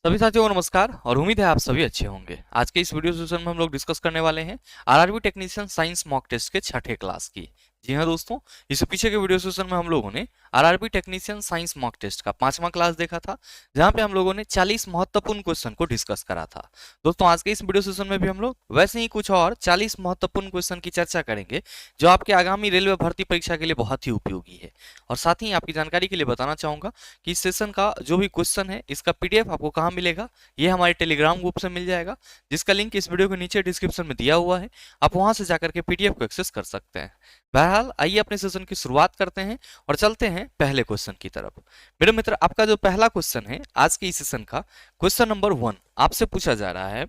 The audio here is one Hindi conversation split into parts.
सभी साथियों को नमस्कार और उम्मीद है आप सभी अच्छे होंगे। आज के इस वीडियो सेशन में हम लोग डिस्कस करने वाले हैं RRB technician science mock test के छठे क्लास की। जी हाँ दोस्तों, इससे पीछे के वीडियो सेशन में हम लोगों ने RRB technician science mock test का 5वां क्लास देखा था, जहां पे हम लोगों ने 40 महत्वपूर्ण क्वेश्चन को डिस्कस करा था। दोस्तों आज के इस वीडियो सेशन में भी हम लोग वैसे ही कुछ और 40 महत्वपूर्ण क्वेश्चन की चर्चा करेंगे, जो आपके आगामी रेलवे भर्ती परीक्षा के लिए बहुत ही उपयोगी है। और साथ ही आपकी जानकारी के लिए बताना चाहूंगा कि इस सेशन का जो भी क्वेश्चन है, इसका पीडीएफ आपको कहाँ मिलेगा, ये हमारे टेलीग्राम ग्रुप से मिल जाएगा, जिसका लिंक इस वीडियो के नीचे डिस्क्रिप्शन में दिया हुआ है। आप वहां से जाकर के पीडीएफ को एक्सेस कर सकते हैं। बहरहाल आइए अपने सेशन की शुरुआत करते हैं और चलते हैं पहले क्वेश्चन की तरफ। मेरे मित्र, आपका जो पहला क्वेश्चन है आज के इस सेशन का, क्वेश्चन नंबर 1 आपसे पूछा जा रहा है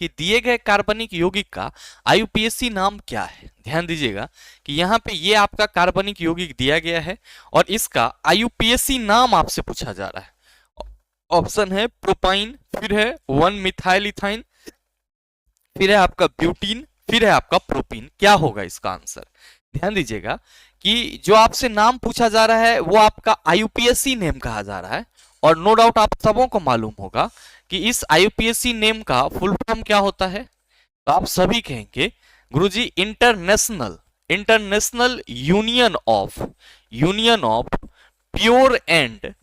कि दिए गए कार्बनिक यौगिक का आईयूपीएसी नाम क्या है। ध्यान दीजिएगा कि यहाँ पे ये आपका कार्बनिक यौगिक दिया गया है और इसका आईयूपीएसी नाम आपसे पूछा जा रहा है। ऑप्शन है प्रोपाइन, फिर है 1 मिथाइल इथाइन, फिर है आपका ब्यूटीन, फिर है आपका प्रोपीन। क्या होगा इसका आंसर? ध्यान दीजिएगा कि जो आपसे नाम पूछा जा रहा है वो आपका आईयूपीएसी नेम कहा जा रहा है, और नो डाउट आप सबों को मालूम होगा कि इस आईयूपीएसी नेम का फुल फॉर्म क्या होता है। तो आप सभी कहेंगे guruji international international union of pure and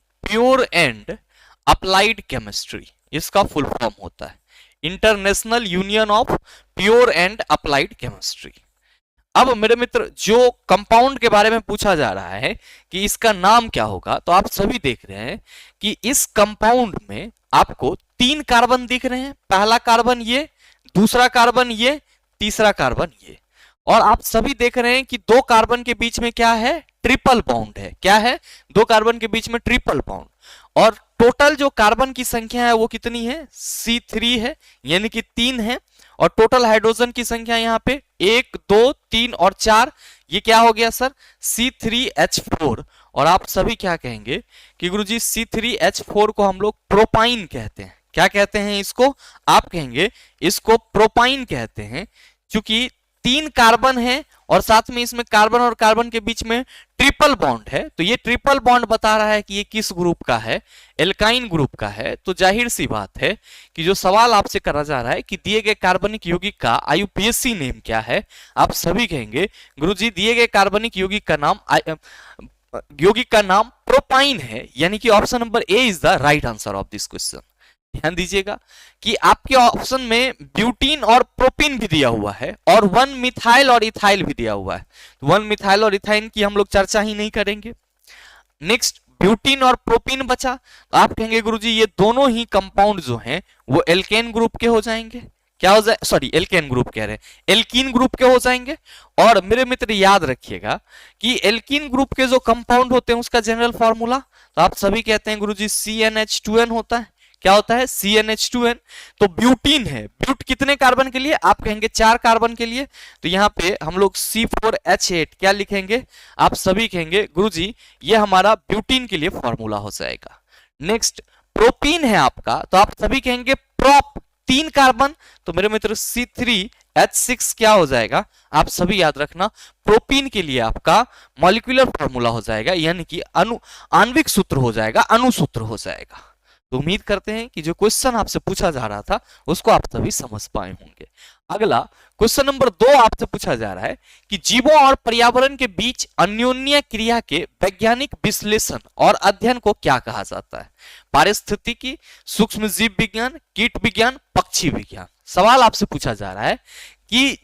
applied chemistry, इसका फुल फॉर्म होता है international union of pure and applied chemistry. अब मेरे मित्र, जो कंपाउंड के बारे में पूछा जा रहा है कि इसका नाम क्या होगा, तो आप सभी देख रहे हैं कि इस कंपाउंड में आपको 3 कार्बन दिख रहे हैं। पहला कार्बन ये, दूसरा कार्बन ये, तीसरा कार्बन ये, और आप सभी देख रहे हैं कि 2 कार्बन के बीच में क्या है, ट्रिपल बॉन्ड है। क्या है? 2 कार्बन के बीच में ट्रिपल बॉन्ड। और टोटल जो कार्बन की संख्या है वो कितनी है? C3 है, यानी कि 3 है। और टोटल हाइड्रोजन की संख्या यहाँ पे 1 2 3 और 4, ये क्या हो गया सर? C3H4। और आप सभी क्या कहेंगे कि गुरुजी C3H4 को हम लोग प्रोपाइन कहते हैं। क्या कहते हैं इसको? आप कहेंगे इसको प्रोपाइन कहते हैं, क्योंकि 3 कार्बन है और साथ में इसमें कार्बन और कार्बन के बीच में ट्रिपल बॉन्ड है। तो ये ट्रिपल बॉन्ड बता रहा है कि ये किस ग्रुप का है, एल्काइन ग्रुप का है। तो जाहिर सी बात है कि जो सवाल आपसे करा जा रहा है कि दिए गए कार्बनिक यौगिक का आईयूपीएसी नेम क्या है, आप सभी कहेंगे गुरुजी दिए गए कार्बनिक यौगिक का नाम प्रोपाइन है, यानी कि option number A is the right answer of this question. ध्यान दीजिएगा कि आपके ऑप्शन में ब्यूटीन और प्रोपीन भी दिया हुआ है और 1 मिथाइल और इथाइल भी दिया हुआ है। 1 मिथाइल और इथाइन की हम लोग चर्चा ही नहीं करेंगे। नेक्स्ट ब्यूटीन और प्रोपीन बचा, तो आप कहेंगे गुरुजी ये दोनों ही कंपाउंड जो हैं वो एल्केन ग्रुप के हो जाएंगे। क्या हो जाए? सॉरी, एल्केन ग्रुप कह रहे हैं, एल्कीन ग्रुप के हो जाएंगे। और मेरे मित्र याद रखिएगा कि एल्कीन ग्रुप के जो कंपाउंड होते हैं उसका जनरल फॉर्मूला, तो आप सभी कहते हैं गुरुजी CnH2n होता है। क्या होता है? CnH2n। तो ब्यूटीन है, ब्यूट कितने कार्बन के लिए? आप कहेंगे 4 कार्बन के लिए। तो यहाँ पे हम लोग C4H8 क्या लिखेंगे? आप सभी कहेंगे गुरुजी ये हमारा ब्यूटीन के लिए फॉर्मूला हो जाएगा। नेक्स्ट प्रोपीन है आपका, तो आप सभी कहेंगे प्रोप, 3 कार्बन। तो मेरे मित्र C3H6 क्या हो जाएगा? आप सभी याद रखना, प्रोपीन के लिए आपका मॉलिक्यूलर फॉर्मूला हो जाएगा, यानी कि आणविक सूत्र हो जाएगा, अणुसूत्र हो जाएगा। तो उम्मीद करते हैं कि जो क्वेश्चन आपसे पूछा जा रहा था उसको आप सभी समझ पाए होंगे। अगला क्वेश्चन नंबर 2 आपसे पूछा जा रहा है कि जीवों और पर्यावरण के बीच अन्योन्य क्रिया के वैज्ञानिक विश्लेषण और अध्ययन को क्या कहा जाता है? पारिस्थितिकी, सूक्ष्म जीव विज्ञान, कीट विज्ञान, पक्षी विज्ञान। सवाल आपसे पूछा जा रहा है कि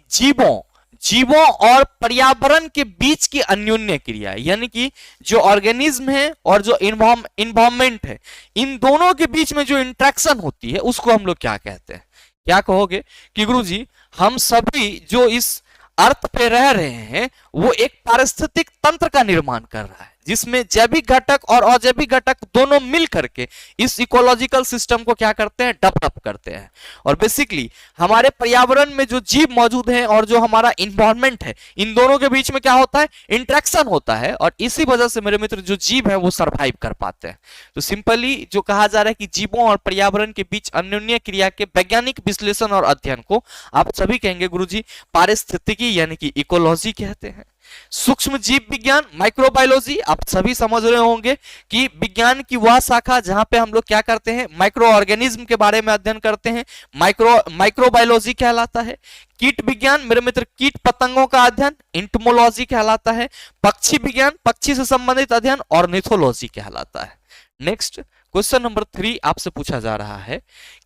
जीवों और पर्यावरण के बीच की अन्योन्य क्रिया, यानी कि जो ऑर्गेनिज्म है और जो इन्वायरमेंट है, इन दोनों के बीच में जो इंटरेक्शन होती है उसको हम लोग क्या कहते हैं? क्या कहोगे कि गुरुजी हम सभी जो इस अर्थ पे रह रहे हैं वो एक पारिस्थितिक तंत्र का निर्माण कर रहा है, जिसमें जैविक घटक और अजैविक घटक दोनों मिल करके इस इकोलॉजिकल सिस्टम को क्या करते हैं? डेवलप करते हैं। और बेसिकली हमारे पर्यावरण में जो जीव मौजूद हैं और जो हमारा इन्वायरमेंट है, इन दोनों के बीच में क्या होता है? इंटरेक्शन होता है, और इसी वजह से मेरे मित्र जो जीव है वो सरवाइव कर पाते हैं। तो सिंपली जो कहा जा रहा है कि जीवों और पर्यावरण के बीच अन्योन्य क्रिया के वैज्ञानिक विश्लेषण और अध्ययन को आप सभी कहेंगे गुरुजी पारिस्थितिकी, यानी कि इकोलॉजी कहते हैं। सूक्ष्म जीव विज्ञान, माइक्रोबायोलॉजी, आप सभी समझ रहे होंगे कि विज्ञान की वह शाखा जहां पे हम लोग क्या करते हैं, माइक्रो ऑर्गेनिज्म के बारे में अध्ययन करते हैं, माइक्रोबायोलॉजी कहलाता है। कीट विज्ञान, मेरे मित्र, कीट पतंगों का अध्ययन, इंटमोलॉजी कहलाता है। पक्षी विज्ञान, पक्षी से संबंधित अध्ययन, ऑर्निथोलॉजी कहलाता है। नेक्स्ट क्वेश्चन नंबर 3 आपसे पूछा जा रहा है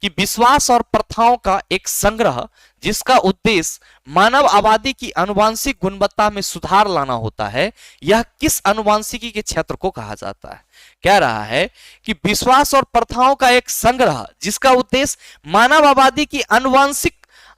कि विश्वास और प्रथाओं का एक संग्रह जिसका उद्देश्य मानव आबादी की आनुवंशिक गुणवत्ता में सुधार लाना होता है, यह किस आनुवंशिकी के क्षेत्र को कहा जाता है? कह रहा है कि विश्वास और प्रथाओं का एक संग्रह जिसका उद्देश्य मानव आबादी की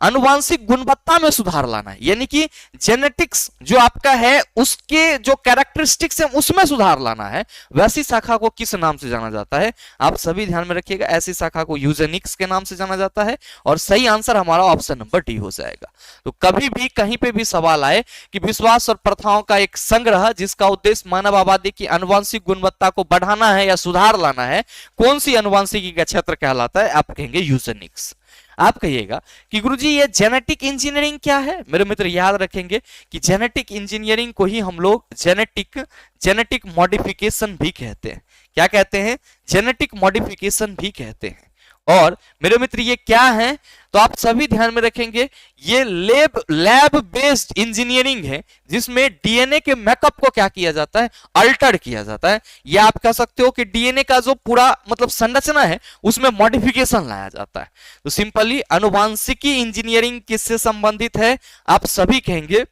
आनुवंशिक गुणवत्ता में सुधार लाना है, यानी कि जेनेटिक्स जो आपका है उसके जो कैरेक्टरिस्टिक्स है उसमें सुधार लाना है, वैसी शाखा को किस नाम से जाना जाता है? आप सभी ध्यान में रखिएगा, ऐसी शाखा को यूजेनिक्स के नाम से जाना जाता है और सही आंसर हमारा ऑप्शन नंबर डी हो जाएगा। तो कभी भी कहीं पे भी सवाल आए कि विश्वास और प्रथाओं का एक संग्रह जिसका उद्देश्य मानव आबादी की आनुवंशिक गुणवत्ता को बढ़ाना है या सुधार लाना है, कौन सी आनुवंशिकी का क्षेत्र कहलाता है? आप कहेंगे यूजेनिक्स। आप कहिएगा कि गुरुजी ये जेनेटिक इंजीनियरिंग क्या है? मेरे मित्र याद रखेंगे कि जेनेटिक इंजीनियरिंग को ही हम लोग जेनेटिक मॉडिफिकेशन भी कहते हैं। क्या कहते हैं? जेनेटिक मॉडिफिकेशन भी कहते हैं। और मेरे मित्र ये क्या है? तो आप सभी ध्यान में रखेंगे, ये लैब बेस्ड इंजीनियरिंग है जिसमें डीएनए के मेकअप को क्या किया जाता है? अल्टर किया जाता है। या आप कह सकते हो कि डीएनए का जो पूरा मतलब संरचना है उसमें मॉडिफिकेशन लाया जाता है। तो सिंपली आनुवंशिकी इंजीनियरिंग किससे संबंधित है? आप सभी कहेंगे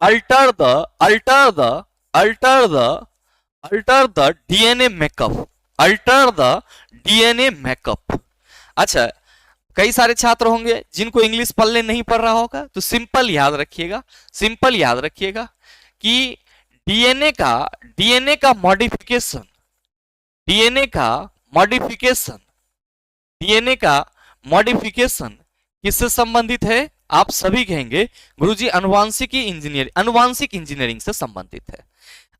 alter the DNA makeup, alter the DNA makeup. अच्छा, कई सारे छात्र होंगे जिनको इंग्लिश पढ़ने नहीं पड़ रहा होगा, तो सिंपल याद रखिएगा कि डीएनए का मॉडिफिकेशन किससे संबंधित है? आप सभी कहेंगे गुरुजी आनुवंशिक इंजीनियरिंग से संबंधित है।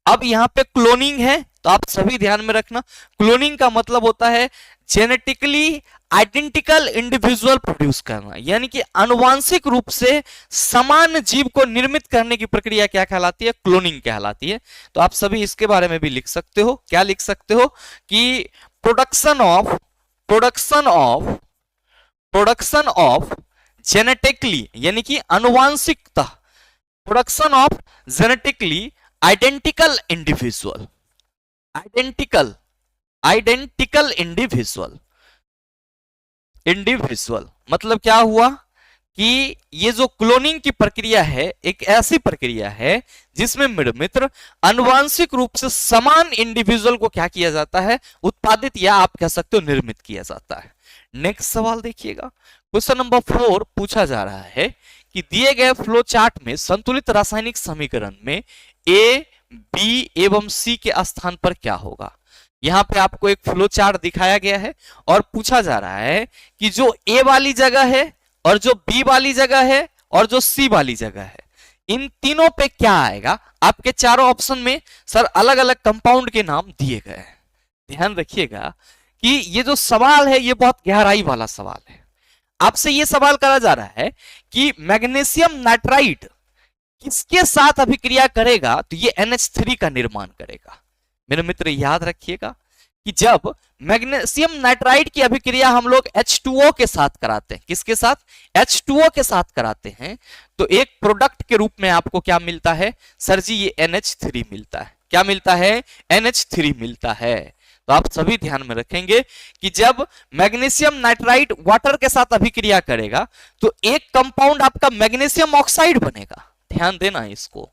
अब यहां पे क्लोनिंग है, तो आप सभी ध्यान में रखना, क्लोनिंग का मतलब होता है जेनेटिकली आइडेंटिकल इंडिविजुअल प्रोड्यूस करना, यानी कि आनुवंशिक रूप से समान जीव को निर्मित करने की प्रक्रिया क्या कहलाती है? क्लोनिंग कहलाती है। तो आप सभी इसके बारे में भी लिख सकते हो। क्या लिख सकते हो? कि प्रोडक्शन ऑफ जेनेटिकली, यानी कि आनुवंशिकता, production of genetically identical individual मतलब क्या हुआ कि ये जो क्लोनिंग की प्रक्रिया है एक ऐसी प्रक्रिया है जिसमें मेरे मित्र आनुवंशिक रूप से समान इंडिविजुअल को क्या किया जाता है? उत्पादित या आप कह सकते हो निर्मित किया जाता है। नेक्स्ट सवाल देखिएगा, क्वेश्चन नंबर 4 पूछा जा रहा है कि दिए गए फ्लो चार्ट में संतुलित रासायनिक समीकरण में ए, बी एवं सी के स्थान पर क्या होगा? यहां पे आपको एक फ्लो चार्ट दिखाया गया है और पूछा जा रहा है कि जो ए वाली जगह है और जो बी वाली जगह है और जो सी वाली जगह है, इन तीनों पे क्या आएगा? आपके चारों ऑप्शन में सर अलग अलग कंपाउंड के नाम दिए गए हैं। ध्यान रखिएगा कि ये जो सवाल है ये बहुत गहराई वाला सवाल है। आपसे ये सवाल करा जा रहा है कि मैग्नीशियम नाइट्राइड किसके साथ अभिक्रिया करेगा तो ये NH3 का निर्माण करेगा। मेरे मित्र याद रखिएगा कि जब मैग्नीशियम नाइट्राइड की अभिक्रिया हम लोग H2O के साथ कराते हैं, किसके साथ? H2O के साथ कराते हैं, तो एक प्रोडक्ट के रूप में आपको क्या मिलता है? सर जी ये NH3 मिलता है। क्या मिलता है? NH3 मिलता है। तो आप सभी ध्यान में रखेंगे कि जब मैग्नीशियम नाइट्राइड वाटर के साथ अभिक्रिया करेगा तो एक कंपाउंड आपका मैग्नीशियम ऑक्साइड बनेगा। ध्यान देना इसको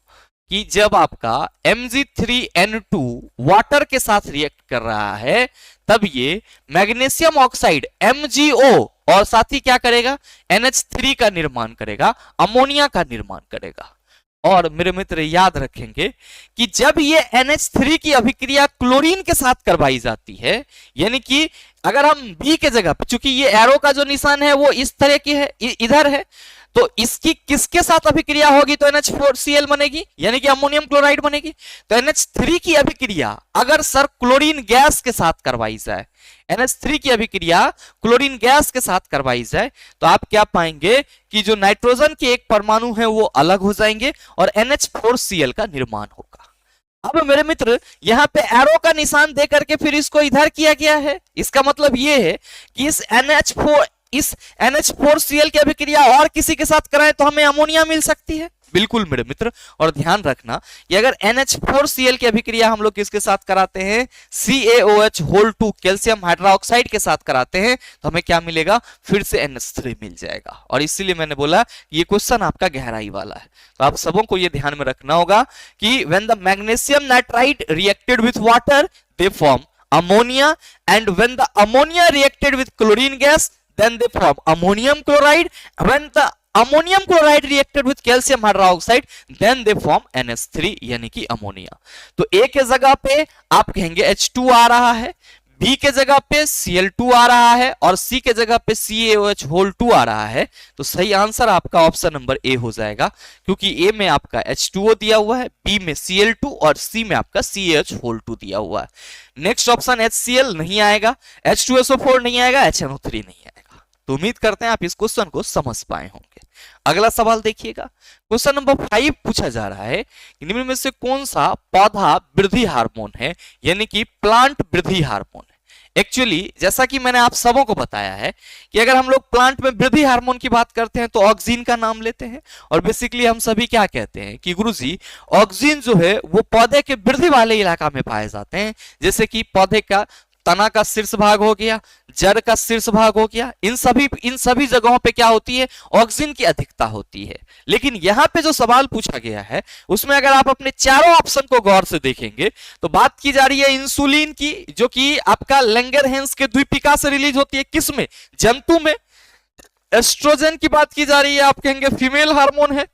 कि जब आपका Mg3N2 वाटर के साथ रिएक्ट कर रहा है तब ये मैग्नीशियम ऑक्साइड MgO और साथ ही क्या करेगा? NH3 का निर्माण करेगा, अमोनिया का निर्माण करेगा। और मेरे मित्र याद रखेंगे कि जब ये NH3 की अभिक्रिया क्लोरीन के साथ करवाई जाती है, यानी कि अगर हम बी के जगह पे, चूंकि ये एरो का जो निशान है वो इस तरह की है, इधर है, तो इसकी किसके साथ अभिक्रिया होगी? तो NH4Cl बनेगी, यानी कि अमोनियम क्लोराइड बनेगी। तो NH3 की अभिक्रिया अगर सर क्लोरीन गैस के साथ करवाई जाए, NH3 की अभिक्रिया क्लोरीन गैस के साथ करवाई जाए, तो आप क्या पाएंगे कि जो नाइट्रोजन के एक परमाणु है वो अलग हो जाएंगे और NH4Cl का निर्माण होगा। अब मेरे मित्र यहां पे एरो का निशान दे करके फिर इसको इधर किया गया है, इसका मतलब ये है कि इस NH4Cl की अभिक्रिया और किसी के साथ कराएं तो हमें अमोनिया मिल सकती है। बिल्कुल मेरे मित्र, और ध्यान रखना कि अगर NH4Cl की अभिक्रिया हम लोग किसके साथ कराते हैं? CaOH2 कैल्शियम हाइड्रोक्साइड के साथ कराते हैं, तो हमें क्या मिलेगा? फिर से NH3 मिल जाएगा। और इसीलिए मैंने बोला ये क्वेश्चन आपका गहराई वाला है, तो आप सबों को ये ध्यान में रखना होगा कि when the magnesium nitride reacted with water they form ammonia, and when the ammonia reacted with chlorine gas then they form ammonium chloride. When the ammonium chloride reacted with calcium hydroxide then they form NH3 यानी कि अमोनिया। तो A के जगह पे आप कहेंगे H2 आ रहा है, B के जगह पे Cl2 आ रहा है और C के जगह पे CaOH2 आ रहा है। तो सही आंसर आपका ऑप्शन नंबर ए हो जाएगा, क्योंकि A में आपका H2O दिया हुआ है, B में Cl2 और C में आपका CaOH2 दिया हुआ है। नेक्स्ट ऑप्शन HCl नहीं आएगा, H2SO4 नहीं आएगा, HNO3 नहीं आएगा। तो उम्मीद करते हैं आप इस क्वेश्चन को समझ पाए होंगे। अगला सवाल देखिएगा, क्वेश्चन नंबर 5 पूछा जा रहा है कि निम्न में से कौन सा पौधा वृद्धि हार्मोन है, यानी कि प्लांट वृद्धि हार्मोन है। एक्चुअली जैसा कि मैंने आप सबों को बताया है कि अगर हम लोग प्लांट में वृद्धि हार्मोन की बात करते हैं तो ऑक्सीन का नाम लेते हैं, और बेसिकली हम सभी क्या कहते हैं कि गुरुजी ऑक्सीन जो है वो पौधे के वृद्धि वाले इलाका में पाए जाते हैं, जैसे कि पौधे का तना का शीर्ष भाग हो गया, जड़ का शीर्ष भाग हो गया, इन सभी जगहों पे क्या होती है? ऑक्सीजन की अधिकता होती है। लेकिन यहां पे जो सवाल पूछा गया है उसमें अगर आप अपने चारों ऑप्शन को गौर से देखेंगे तो बात की जा रही है इंसुलिन की, जो कि आपका लैंगरहैंस के द्वीपिका से रिलीज होती है, किसमें? जंतु में। एस्ट्रोजन की बात की जा रही है, आप कहेंगे फीमेल हार्मोन है।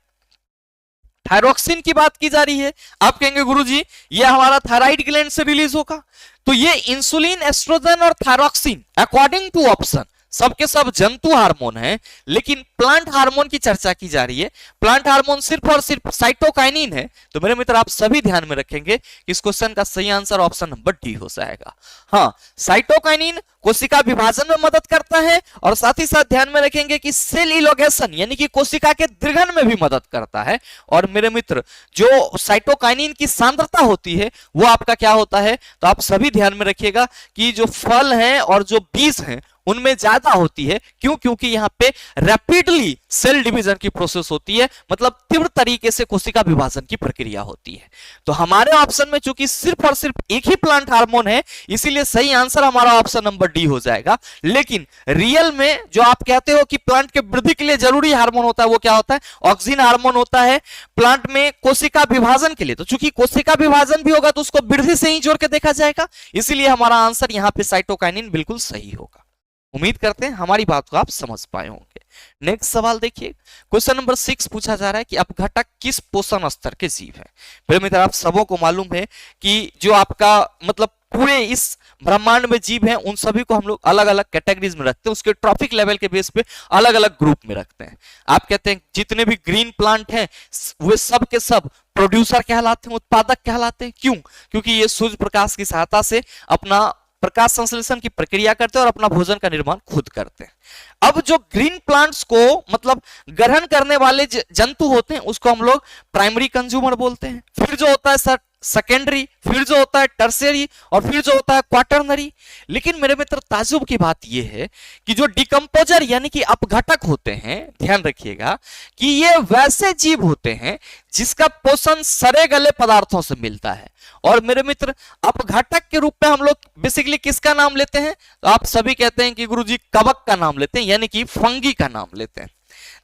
थायरॉक्सिन की बात की जा रही है, आप कहेंगे गुरुजी ये हमारा थायराइड ग्लैंड से रिलीज होगा। तो ये इंसुलिन, एस्ट्रोजन और थायरॉक्सिन अकॉर्डिंग टू ऑप्शन सबके सब जंतु हार्मोन है, लेकिन प्लांट हार्मोन की चर्चा की जा रही है। प्लांट हार्मोन सिर्फ और सिर्फ साइटोकाइनिन है। तो मेरे मित्र आप सभी ध्यान में रखेंगे कि इस क्वेश्चन का सही आंसर ऑप्शन नंबर डी हो जाएगा। हाँ, साइटोकाइनिन कोशिका विभाजन में मदद करता है, और साथ ही साथ ध्यान में रखेंगे कि सेल इलोगेशन यानी कि कोशिका के दीर्घन में भी मदद करता है। और मेरे मित्र जो साइटोकाइनिन की सांद्रता होती है वो आपका क्या होता है? तो आप सभी ध्यान में रखिएगा कि जो फल हैं और जो बीज हैं उनमें ज्यादा होती है। क्यों? क्योंकि यहां पे रैपिडली सेल डिवीजन की प्रोसेस होती है, मतलब तीव्र तरीके से कोशिका विभाजन की प्रक्रिया होती है। तो हमारे ऑप्शन में चूंकि सिर्फ और सिर्फ एक ही प्लांट हार्मोन है, इसीलिए सही आंसर हमारा ऑप्शन नंबर डी हो जाएगा। लेकिन रियल में जो आप कहते हो कि प्लांट के वृद्धि के लिए जरूरी हार्मोन होता है वो क्या होता है? ऑक्सीजन हार्मोन होता है प्लांट में कोशिका विभाजन के लिए। तो चूंकि कोशिका विभाजन भी होगा तो उसको वृद्धि से ही जोड़ के देखा जाएगा, इसीलिए हमारा आंसर यहां पे साइटोकाइनिन बिल्कुल सही होगा। उम्मीद करते हैं हमारी बात को आप समझ पाए होंगे। नेक्स्ट सवाल देखिए, क्वेश्चन नंबर 6 पूछा जा रहा है कि अपघटक किस पोषण स्तर के जीव है। मेरे मित्र आप सबों को मालूम है कि जो आपका मतलब पूरे इस ब्रह्मांड में जीव हैं उन सभी को हम लोग अलग अलग कैटेगरीज में रखते हैं, उसके ट्रॉफिक लेवल के बेस पे अलग अलग ग्रुप में रखते हैं। आप कहते हैं जितने भी ग्रीन प्लांट हैं वे सब के सब प्रोड्यूसर कहलाते हैं, उत्पादक कहलाते हैं। क्यों? क्योंकि ये सूर्य प्रकाश की सहायता से अपना प्रकाश संश्लेषण की प्रक्रिया करते हैं और अपना भोजन का निर्माण खुद करते हैं। अब जो ग्रीन प्लांट्स को मतलब ग्रहण करने वाले जंतु होते हैं उसको हम लोग प्राइमरी कंज्यूमर बोलते हैं। फिर जो होता है सेकेंडरी, फिर जो होता है टर्शियरी, और फिर जो होता है क्वाटरनरी। लेकिन मेरे मित्र ताज्जुब की बात यह है कि जो डिकम्पोजर यानी कि अपघटक होते हैं, ध्यान रखिएगा कि ये वैसे जीव होते हैं जिसका पोषण सड़े गले पदार्थों से मिलता है। और मेरे मित्र अपघटक के रूप में हम लोग बेसिकली किसका नाम लेते हैं? तो आप सभी कहते हैं कि गुरुजी कवक का नाम लेते हैं, यानी कि फंगी का नाम लेते हैं।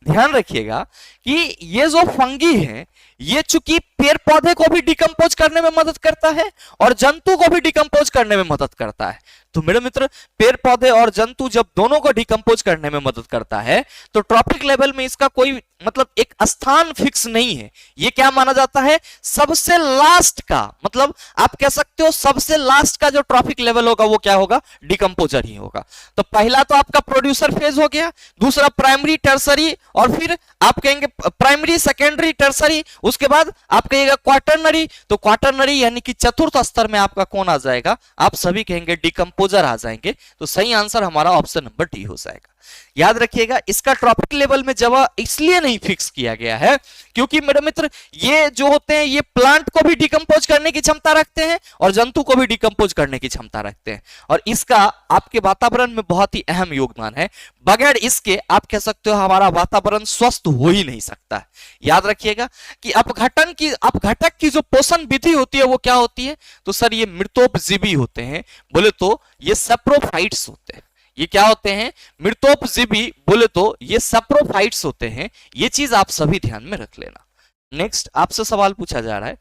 ध्यान रखिएगा कि ये जो फंगी है ये चूंकि पेड़ पौधे को भी डिकम्पोज करने में मदद करता है और जंतु को भी डिकम्पोज करने में मदद करता है। तो मेरे मित्र पेड़ पौधे और जंतु जब दोनों को डिकम्पोज करने में मदद करता है तो ट्रॉपिक लेवल में इसका कोई मतलब एक स्थान फिक्स नहीं है। ये क्या माना जाता है, सबसे लास्ट का, मतलब आप कह सकते हो सबसे लास्ट का जो ट्रॉपिक लेवल होगा वो क्या होगा, डिकम्पोजर ही होगा। तो पहला तो आपका प्रोड्यूसर फेज हो गया, दूसरा प्राइमरी टर्सरी, और फिर आप कहेंगे प्राइमरी सेकेंडरी टर्सरी, उसके बाद आप कहिएगा क्वार्टरनरी। तो क्वार्टरनरी यानी कि चतुर्थ स्तर में आपका कौन आ जाएगा, आप सभी कहेंगे डिकम्पोजर आ जाएंगे। तो सही आंसर हमारा ऑप्शन नंबर डी हो जाएगा। याद रखिएगा इसका ट्रॉपिक लेवल में जगह इसलिए नहीं फिक्स किया गया है क्योंकि मेरे मित्र ये जो होते हैं ये प्लांट को भी डिकम्पोज करने की क्षमता रखते हैं और जंतु को भी डिकम्पोज करने की क्षमता रखते हैं, और इसका आपके वातावरण में बहुत ही अहम योगदान है। बगैर इसके आप कह सकते हो हमारा वातावरण स्वस्थ हो ही नहीं सकता है। याद रखिएगा कि अपघटक की जो पोषण विधि होती है वो क्या होती है, तो सर ये मृतोपजीवी होते हैं, बोले तो ये सैप्रोफाइट्स होते हैं। ये क्या होते हैं, मृतोपजीवी, बोले तो ये सैप्रोफाइट्स होते हैं। ये चीज आप सभी ध्यान में रख लेना। नेक्स्ट आपसे सवाल पूछा जा रहा है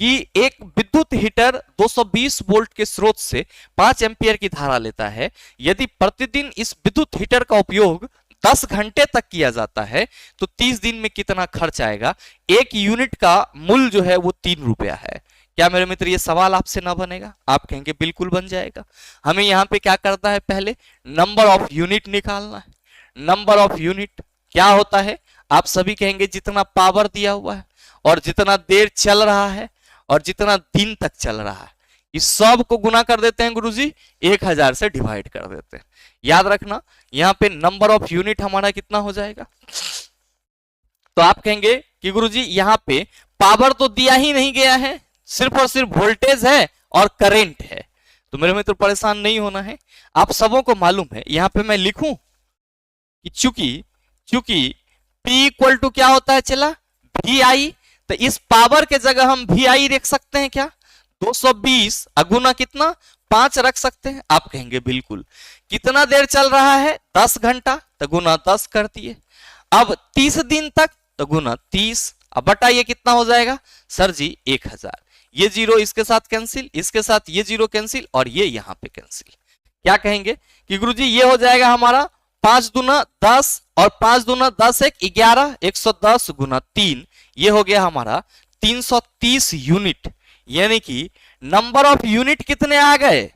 कि एक विद्युत हीटर 220 वोल्ट के स्रोत से 5 एम्पियर की धारा लेता है। यदि प्रतिदिन इस विद्युत हीटर का उपयोग 10 घंटे तक किया जाता है तो 30 दिन में कितना खर्च आएगा। एक यूनिट का मूल्य जो है वो 3 रुपया है। क्या मेरे मित्र ये सवाल आपसे ना बनेगा, आप कहेंगे बिल्कुल बन जाएगा। हमें यहां पे क्या करना है, पहले नंबर ऑफ यूनिट निकालना है। नंबर ऑफ यूनिट क्या होता है, आप सभी कहेंगे जितना पावर दिया हुआ है और जितना देर चल रहा है और जितना दिन तक चल रहा है, इस सब को गुना कर देते हैं गुरुजी, 1000 से डिवाइड कर देते हैं। याद रखना यहां पे नंबर ऑफ यूनिट हमारा कितना हो जाएगा, तो आप कहेंगे कि गुरुजी यहां पे पावर तो दिया ही नहीं गया है, सिर्फ और सिर्फ वोल्टेज है और करंट है। तो मेरे मित्र परेशान नहीं होना है, आप सबों को मालूम है। यहां पे मैं लिखूं कि चूंकि P इक्वल टू क्या होता है चला VI, तो इस पावर के जगह हम VI रख सकते हैं क्या, 220 अगुना कितना 5 रख सकते हैं। आप कहेंगे बिल्कुल। कितना देर चल रहा है, 10 घंटा, तो गुना 10 कर दिए। अब 30 दिन तक, तो गुना 30, अब बटा ये कितना हो जाएगा सर जी 1000। ये जीरो इसके साथ कैंसिल, इसके साथ ये जीरो कैंसिल और ये यहां पे कैंसिल। क्या कहेंगे कि गुरुजी ये हो जाएगा हमारा 5 दूना 10 और 5 दूना 10 एक 11, 110 गुना 3, ये हो गया हमारा 330 यूनिट। यानी कि नंबर ऑफ यूनिट कितने आ गए,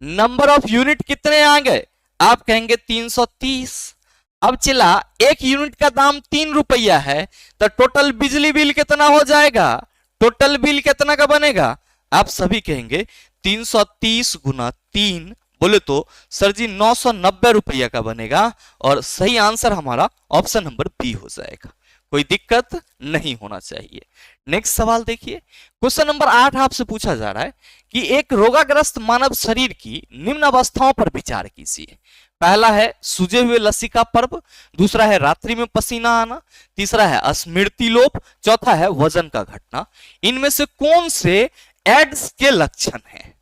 नंबर ऑफ यूनिट कितने आ गए, आप कहेंगे 330। अब चला एक यूनिट का दाम 3 रुपया है, तो टोटल बिजली बिल कितना हो जाएगा, टोटल बिल कितना का बनेगा, आप सभी कहेंगे 330 गुना 3, बोले तो सर जी 990 रुपया का बनेगा। और सही आंसर हमारा ऑप्शन नंबर बी हो जाएगा, कोई दिक्कत नहीं होना चाहिए। नेक्स्ट सवाल देखिए, क्वेश्चन नंबर 8 आपसे पूछा जा रहा है कि एक रोगाग्रस्त मानव शरीर की निम्न अवस्थाओं पर विचार कीजिए। पहला है सूजे हुए लसिका पर्व, दूसरा है रात्रि में पसीना आना, तीसरा है स्मृति लोप, चौथा है वजन का घटना। इनमें से कौन से एड्स के लक्षण हैं?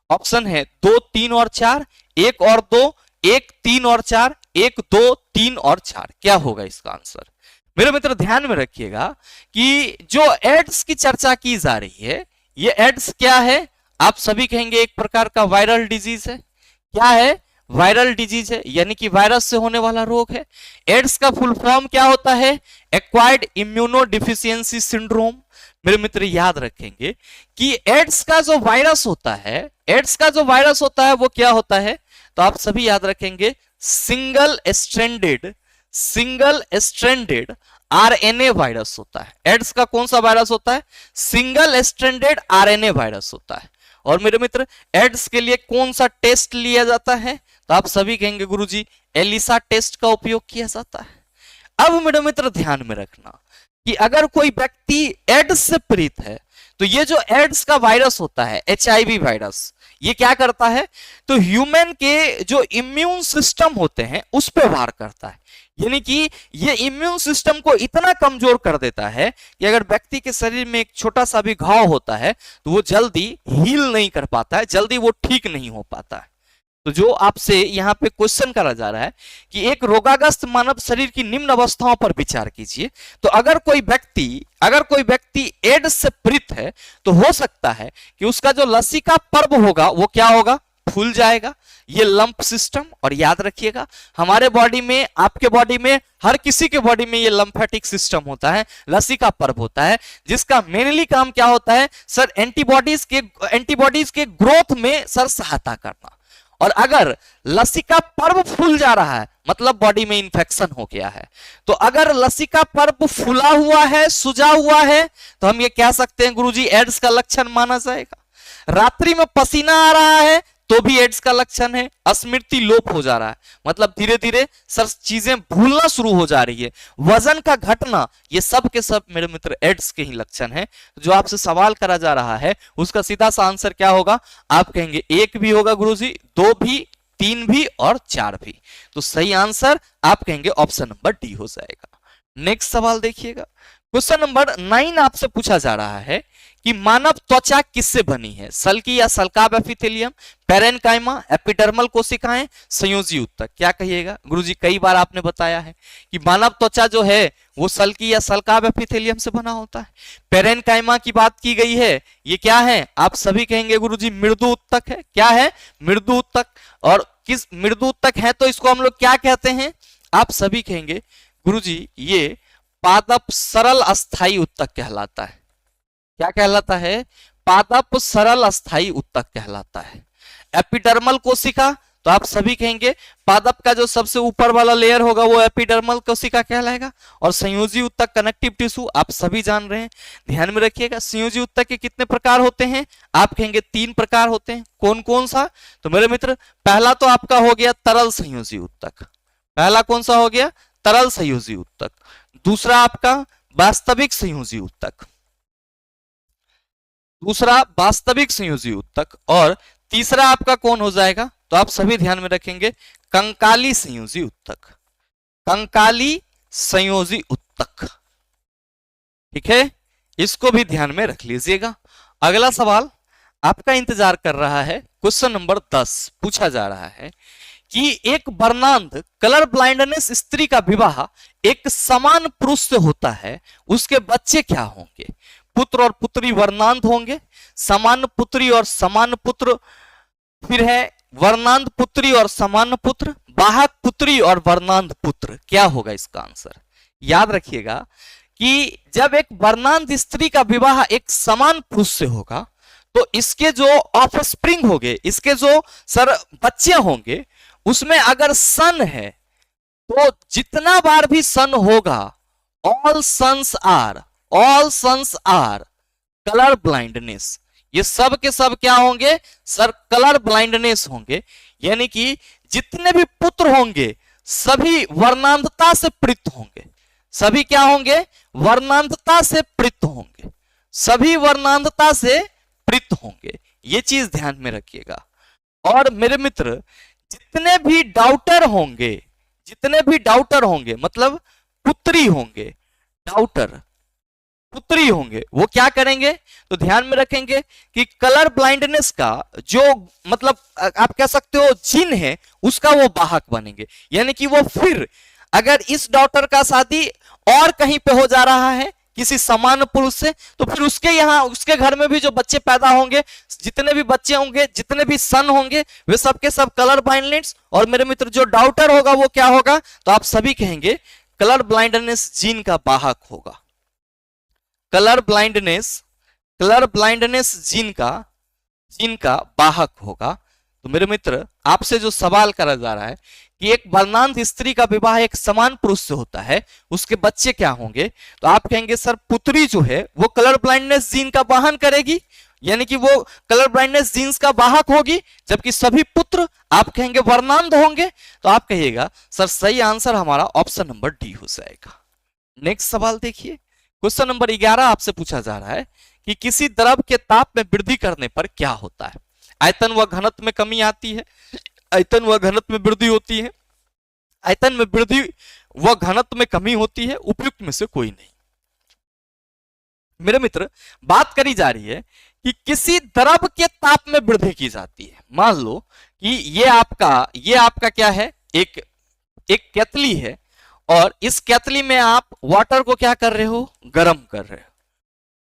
ऑप्शन है 2, 3 और 4, 1 और 2, 1, 3 और 4, 1, 2, 3 और 4। क्या होगा इसका आंसर? मेरे मित्र ध्यान में रखिएगा कि जो एड्स की चर्चा की जा रही है, ये एड्स क्या है, आप सभी कहेंगे एक प्रकार का वायरल डिजीज है। क्या है? वायरल डिजीज है, यानी कि वायरस से होने वाला रोग है। एड्स का फुल फॉर्म क्या होता है? Acquired immuno deficiency syndrome. मेरे मित्र याद रखेंगे कि एड्स का जो वायरस होता है, एड्स का जो वायरस होता है वो क्या होता है, तो आप सभी याद रखेंगे सिंगल स्ट्रैंडेड आरएनए वायरस होता है। एड्स का कौन सा वायरस होता है? सिंगल स्ट्रैंडेड आरएनए वायरस होता है। और मेरे मित्र एड्स के लिए कौन सा टेस्ट लिया जाता है, तो आप सभी कहेंगे गुरुजी एलिसा टेस्ट का उपयोग किया जाता है। अब मेरे मित्र ध्यान में रखना कि अगर कोई व्यक्ति एड्स से पीड़ित है तो ये जो एड्स का वायरस होता है, एचआईवी वायरस, ये क्या करता है, तो ह्यूमन के जो इम्यून सिस्टम होते हैं उस पर वार करता है। यानी कि ये इम्यून सिस्टम को इतना कमजोर कर देता है कि अगर व्यक्ति के शरीर में एक छोटा सा भी घाव होता है तो वो जल्दी हील नहीं कर पाता है, जल्दी वो ठीक नहीं हो पाता है। तो जो आपसे यहाँ पे क्वेश्चन करा जा रहा है कि एक रोगाग्रस्त मानव शरीर की निम्न अवस्थाओं पर विचार कीजिए। तो अगर कोई व्यक्ति एड्स से पीड़ित है तो हो सकता है कि उसका जो लसिका पर्व होगा वो क्या होगा? फूल जाएगा, ये लंप सिस्टम। और याद रखिएगा हमारे बॉडी में, आपके बॉडी में, हर किसी के बॉडी में ये लंफेटिक सिस्टम होता है, लसिका पर्व होता है, जिसका मेनली काम क्या होता है सर, एंटीबॉडीज के ग्रोथ में सर सहायता करना। और अगर लसिका पर्व फूल जा रहा है मतलब बॉडी में इंफेक्शन हो गया है। तो अगर लसिका पर्व फूला हुआ है, सुजा हुआ है, तो हम ये कह सकते हैं गुरुजी एड्स का लक्षण माना जाएगा। रात्रि में पसीना आ रहा है तो भी एड्स का लक्षण है। स्मृति लोप हो जा रहा है मतलब धीरे धीरे सर चीजें भूलना शुरू हो जा रही है, वजन का घटना, ये सब के सब मेरे मित्र एड्स के ही लक्षण है। जो आपसे सवाल करा जा रहा है उसका सीधा सा आंसर क्या होगा, आप कहेंगे 1 भी होगा गुरुजी, 2 भी, 3 भी और 4 भी। तो सही आंसर आप कहेंगे ऑप्शन नंबर डी हो जाएगा। नेक्स्ट सवाल देखिएगा, क्वेश्चन नंबर 9 आपसे पूछा जा रहा है कि मानव त्वचा किससे बनी है, सल्की या सल्काब एपिथेलियम, पेरेन्काइमा, एपिडर्मल कोशिकाएं, संयोजी ऊतक। क्या कहिएगा गुरुजी, कई बार आपने बताया है कि मानव त्वचा जो है वो सल्की या सल्काब एपिथेलियम से बना होता है। पेरेन्काइमा की बात की गई है, ये क्या है, आप सभी कहेंगे गुरुजी मृदु ऊतक है। क्या है, मृदु ऊतक। और किस मृदु ऊतक है तो इसको हम लोग क्या कहते हैं, आप सभी कहेंगे गुरुजी ये पादप सरल अस्थाई ऊतक कहलाता है। क्या कहलाता है, पादप सरल अस्थाई ऊतक कहलाता है। एपिडर्मल कोशिका तो आप सभी कहेंगे पादप का जो सबसे ऊपर वाला लेयर होगा वो एपिडर्मल कोशिका कहलाएगा। और संयोजी ऊतक कनेक्टिव टिश्यू आप सभी जान रहे हैं, ध्यान में रखिएगा। संयोजी ऊतक के कितने प्रकार होते हैं, आप कहेंगे 3 प्रकार होते हैं। कौन कौन सा, तो मेरे मित्र पहला तो आपका हो गया तरल संयोजी ऊतक। पहला कौन सा हो गया, तरल संयोजी ऊतक। दूसरा आपका वास्तविक संयोजी ऊतक, दूसरा वास्तविक संयोजी ऊतक। और तीसरा आपका कौन हो जाएगा, तो आप सभी ध्यान में रखेंगे कंकाली संयोजी ऊतक। कंकाली संयोजी ऊतक, ठीक है, इसको भी ध्यान में रख लीजिएगा। अगला सवाल आपका इंतजार कर रहा है, क्वेश्चन नंबर 10 पूछा जा रहा है कि एक वर्णांध कलर ब्लाइंडनेस स्त्री का विवाह एक समान पुरुष से होता है, उसके बच्चे क्या होंगे, पुत्र और पुत्री वर्णांध होंगे, समान पुत्री और समान पुत्र, फिर है वर्णांध पुत्री और समान पुत्र, वाहक पुत्री और वर्णांध पुत्र। क्या होगा इसका आंसर, याद रखिएगा कि जब एक वर्णांध स्त्री का विवाह एक समान पुरुष से होगा तो इसके जो ऑफस्प्रिंग होंगे, इसके जो सर बच्चे होंगे, उसमें अगर सन है तो जितना बार भी सन होगा all sons are colour blindness, ये सब के सब क्या होंगे सर, कलर ब्लाइंडनेस होंगे। यानी कि जितने भी पुत्र होंगे सभी वर्णांधता से पीड़ित होंगे। सभी क्या होंगे, वर्णांधता से पीड़ित होंगे, सभी वर्णांधता से पीड़ित होंगे। ये चीज ध्यान में रखिएगा। और मेरे मित्र जितने भी डाउटर होंगे, जितने भी डाउटर होंगे मतलब पुत्री होंगे, डाउटर पुत्री होंगे, वो क्या करेंगे, तो ध्यान में रखेंगे कि कलर ब्लाइंडनेस का जो मतलब आप कह सकते हो जीन है उसका वो वाहक बनेंगे। यानी कि वो फिर अगर इस डॉटर का शादी और कहीं पे हो जा रहा है किसी समान पुरुष से, तो फिर उसके यहाँ उसके घर में भी जो बच्चे पैदा होंगे, जितने भी बच्चे होंगे, जितने भी सन होंगे, वे सब के सब कलर ब्लाइंडनेस। और मेरे मित्र जो डाउटर होगा वो क्या होगा, तो आप सभी कहेंगे कलर ब्लाइंडनेस जीन का वाहक होगा। कलर ब्लाइंडनेस जीन का वाहक होगा। तो मेरे मित्र आपसे जो सवाल करा जा रहा है कि एक वर्णांध स्त्री का विवाह एक समान पुरुष से होता है, उसके बच्चे क्या होंगे, तो आप कहेंगे सर पुत्री जो है वो कलर ब्लाइंडनेस जीन का वाहन करेगी, यानी कि वो कलर ब्लाइंडनेस जीन्स का वाहक होगी, जबकि सभी पुत्र आप कहेंगे वर्णांध होंगे। तो आप कहिएगा सर सही आंसर हमारा ऑप्शन नंबर डी हो जाएगा। नेक्स्ट सवाल देखिए, क्वेश्चन नंबर 11 आपसे पूछा जा रहा है कि किसी द्रव के ताप में वृद्धि करने पर क्या होता है, आयतन व घनत्व में कमी आती है, आयतन व घनत्व में वृद्धि होती है, आयतन में वृद्धि व घनत्व में कमी होती है, उपयुक्त में से कोई नहीं। मेरे मित्र बात करी जा रही है कि किसी द्रव के ताप में वृद्धि की जाती है। मान लो कि ये आपका क्या है, एक केतली है और इस केतली में आप वाटर को क्या कर रहे हो, गर्म कर रहे हो।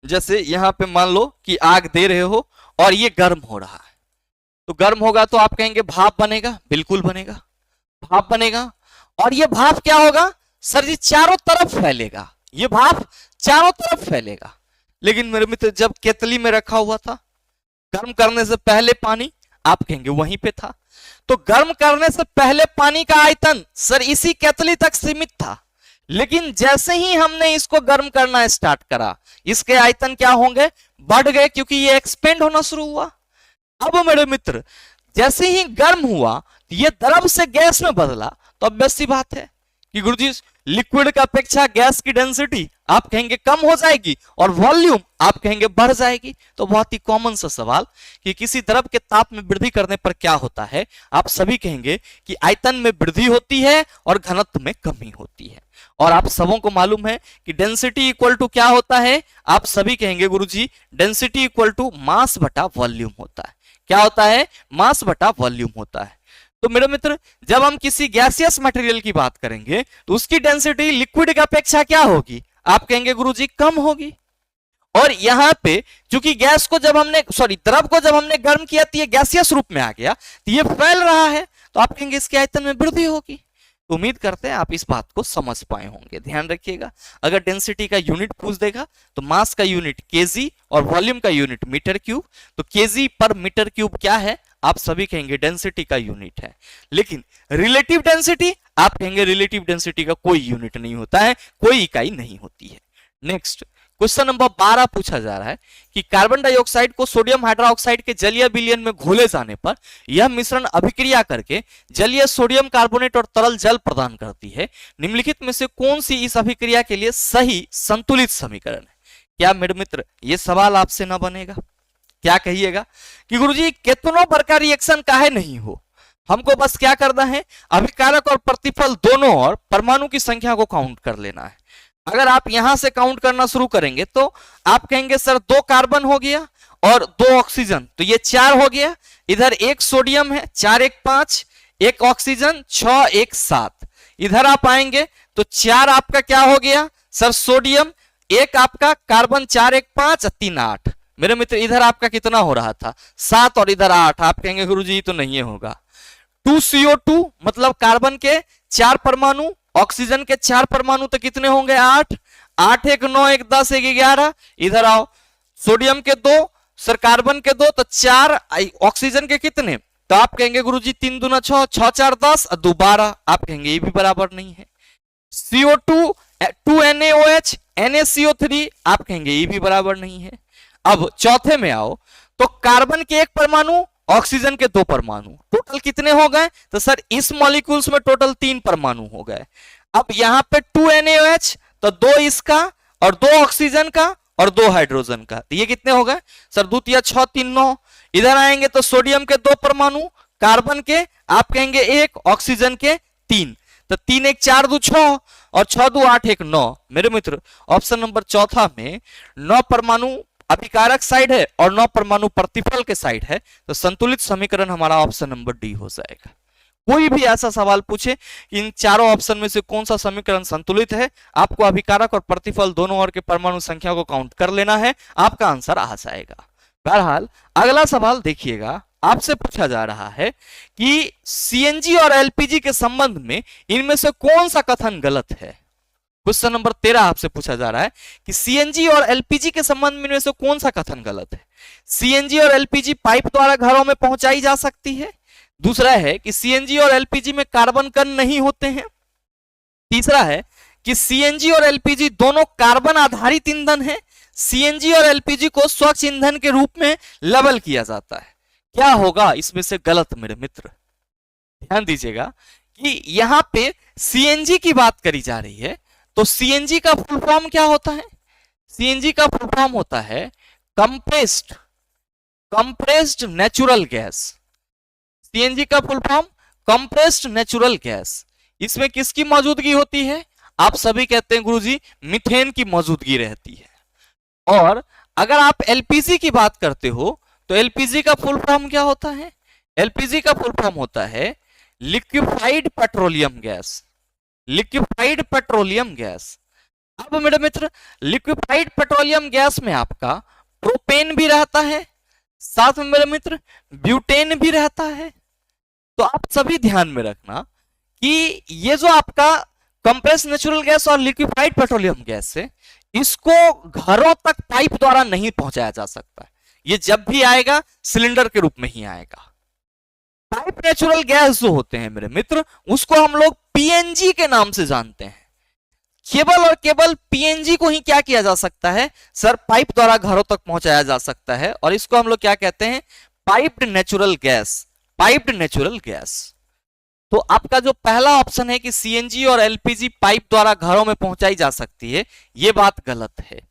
जैसे यहां पे मान लो कि आग दे रहे हो और ये गर्म हो रहा है, तो गर्म होगा तो आप कहेंगे भाप बनेगा, बिल्कुल बनेगा, भाप बनेगा। और ये भाप क्या होगा सर जी, चारों तरफ फैलेगा, ये भाप चारों तरफ फैलेगा। लेकिन मेरे मित्र जब केतली में रखा हुआ था, गर्म करने से पहले पानी, आप कहेंगे वहीं पे था। तो गर्म करने से पहले पानी का आयतन सर इसी केतली तक सीमित था, लेकिन जैसे ही हमने इसको गर्म करना स्टार्ट करा, इसके आयतन क्या होंगे, बढ़ गए, क्योंकि ये एक्सपेंड होना शुरू हुआ। अब मेरे मित्र जैसे ही गर्म हुआ, ये द्रव से गैस में बदला, तो अब वैसी बात है कि गुरुजी लिक्विड की अपेक्षा गैस की डेंसिटी आप कहेंगे कम हो जाएगी और वॉल्यूम आप कहेंगे बढ़ जाएगी। तो बहुत ही कॉमन सा सवाल कि किसी द्रव के ताप में वृद्धि करने पर क्या होता है, आप सभी कहेंगे कि आयतन में वृद्धि होती है और घनत्व में कमी होती है। और आप सबों को मालूम है कि डेंसिटी इक्वल टू क्या होता है, आप सभी कहेंगे गुरुजी डेंसिटी इक्वल टू मास बटा वॉल्यूम होता है। क्या होता है, मास बटा वॉल्यूम होता है। तो मेरे मित्र जब हम किसी गैसियस मटेरियल की बात करेंगे तो उसकी डेंसिटी लिक्विड की अपेक्षा क्या होगी, आप कहेंगे गुरुजी कम होगी। और यहां पे चूंकि गैस को जब हमने द्रव को जब हमने गर्म किया तो ये गैसियस रूप में आ गया, तो ये फैल रहा है, तो आप कहेंगे इसके आयतन में वृद्धि होगी। तो उम्मीद करते हैं आप इस बात को समझ पाए होंगे। ध्यान रखिएगा, अगर डेंसिटी का यूनिट पूछ देगा तो मास का यूनिट केजी और वॉल्यूम का यूनिट मीटर क्यूब। तो केजी पर मीटर क्यूब क्या है, आप सभी कहेंगे डेंसिटी का यूनिट है। लेकिन रिलेटिव डेंसिटी, आप कहेंगे रिलेटिव डेंसिटी का कोई यूनिट नहीं होता है, कोई इकाई नहीं होती है। नेक्स्ट क्वेश्चन नंबर 12 पूछा जा रहा है कि कार्बन डाइऑक्साइड को सोडियम हाइड्रोक्साइड के जलीय विलयन में घोले जाने पर यह मिश्रण अभिक्रिया करके जलीय सोडियम कार्बोनेट और तरल जल प्रदान करती है। निम्नलिखित में से कौन सी इस अभिक्रिया के लिए सही संतुलित समीकरण है। क्या मेरे मित्र ये सवाल आपसे ना बनेगा, क्या कहिएगा कि गुरुजी कितनों प्रकार रिएक्शन काहे नहीं हो, हमको बस क्या करना है, अभिकारक और प्रतिफल दोनों और परमाणु की संख्या को काउंट कर लेना है। अगर आप यहां से काउंट करना शुरू करेंगे तो आप कहेंगे सर 2 कार्बन हो गया और 2 ऑक्सीजन, तो ये 4 हो गया। इधर 1 सोडियम है, 4 1 5, 1 ऑक्सीजन 6 1 7। इधर आप आएंगे तो 4 आपका क्या हो गया सर सोडियम, 1 आपका कार्बन, 4 1 5 3 8। मेरे मित्र इधर आपका कितना हो रहा था 7 और इधर 8। आप कहेंगे गुरुजी तो नहीं होगा। 2CO2 मतलब कार्बन के 4 परमाणु, ऑक्सीजन के 4 परमाणु, तो कितने होंगे 8 8 1 9 1 10 1 11। इधर आओ सोडियम के 2, सर कार्बन के 2, तो 4, ऑक्सीजन के कितने, तो आप कहेंगे गुरुजी 3 दूना 6, 6 4 10 और 2 12। आप कहेंगे ये भी बराबर नहीं है। CO2 2NaOH NaCO3, आप कहेंगे ये भी बराबर नहीं है। अब चौथे में आओ तो कार्बन के 1 परमाणु, ऑक्सीजन के 2 परमाणु, टोटल कितने हो गए, तो सर इस मॉलिक्यूल्स में टोटल 3 परमाणु हो गए। अब यहां पे 2NaOH, तो 2 इसका और 2 ऑक्सीजन का और 2 हाइड्रोजन का, तो ये कितने हो गए सर 2 3 6 3 9। इधर आएंगे तो सोडियम के 2 परमाणु, कार्बन के आप कहेंगे 1, ऑक्सीजन के 3, तो 3 1 4 2 6 और 6 2 8 1 9। मेरे मित्र ऑप्शन नंबर चौथा में 9 परमाणु अभिकारक साइड है और 9 परमाणु प्रतिफल के साइड है, तो संतुलित समीकरण हमारा ऑप्शन नंबर डी हो जाएगा। कोई भी ऐसा सवाल पूछे कि इन चारों ऑप्शन में से कौन सा समीकरण संतुलित है, आपको अभिकारक और प्रतिफल दोनों ओर के परमाणु संख्या को काउंट कर लेना है, आपका आंसर आ जाएगा। बहरहाल अगला सवाल देखिएगा, आपसे पूछा जा रहा है कि सीएनजी और एलपीजी के संबंध में इनमें से कौन सा कथन गलत है। क्वेश्चन नंबर 13 आपसे पूछा जा रहा है कि सीएनजी और एलपीजी के संबंध में से कौन सा कथन गलत है। सीएनजी और एलपीजी पाइप द्वारा घरों में पहुंचाई जा सकती है। दूसरा है कि सीएनजी और एलपीजी में कार्बन कण नहीं होते हैं। तीसरा है कि सीएनजी और एलपीजी दोनों कार्बन आधारित ईंधन है। सीएनजी और एलपीजी को स्वच्छ ईंधन के रूप में लेबल किया जाता है। क्या होगा इसमें से गलत मेरे मित्र, ध्यान दीजिएगा कि यहां पे सीएनजी की बात करी जा रही है, तो सीएनजी का फुल फॉर्म क्या होता है, सीएनजी का फुल फॉर्म होता है कंप्रेस्ड नेचुरल गैस। सीएनजी का full form compressed natural gas. इसमें किसकी मौजूदगी होती है, आप सभी कहते हैं गुरुजी मीथेन की मौजूदगी रहती है। और अगर आप एलपीजी की बात करते हो तो एलपीजी का फुल फॉर्म क्या होता है, एलपीजी का फुल फॉर्म होता है liquefied petroleum gas. Liquefied petroleum gas. अब मेरे मित्र लिक्विफाइड पेट्रोलियम गैस में आपका प्रोपेन भी रहता है, साथ में मेरे मित्र ब्यूटेन भी रहता है। तो आप सभी ध्यान में रखना कि ये जो आपका कंप्रेस्ड नेचुरल गैस और लिक्विफाइड पेट्रोलियम गैस है, इसको घरों तक पाइप द्वारा नहीं पहुंचाया जा सकता है। ये जब भी आएगा सिलेंडर के रूप में ही आएगा। पाइप नेचुरल गैस जो होते हैं मेरे मित्र, उसको हम लोग पीएनजी के नाम से जानते हैं। केवल और केवल पीएनजी को ही क्या किया जा सकता है सर, पाइप द्वारा घरों तक पहुंचाया जा सकता है, और इसको हम लोग क्या कहते हैं, piped natural gas. Piped natural gas. तो आपका जो पहला ऑप्शन है कि सीएनजी और एलपीजी पाइप द्वारा घरों में पहुंचाई जा सकती है, यह बात गलत है।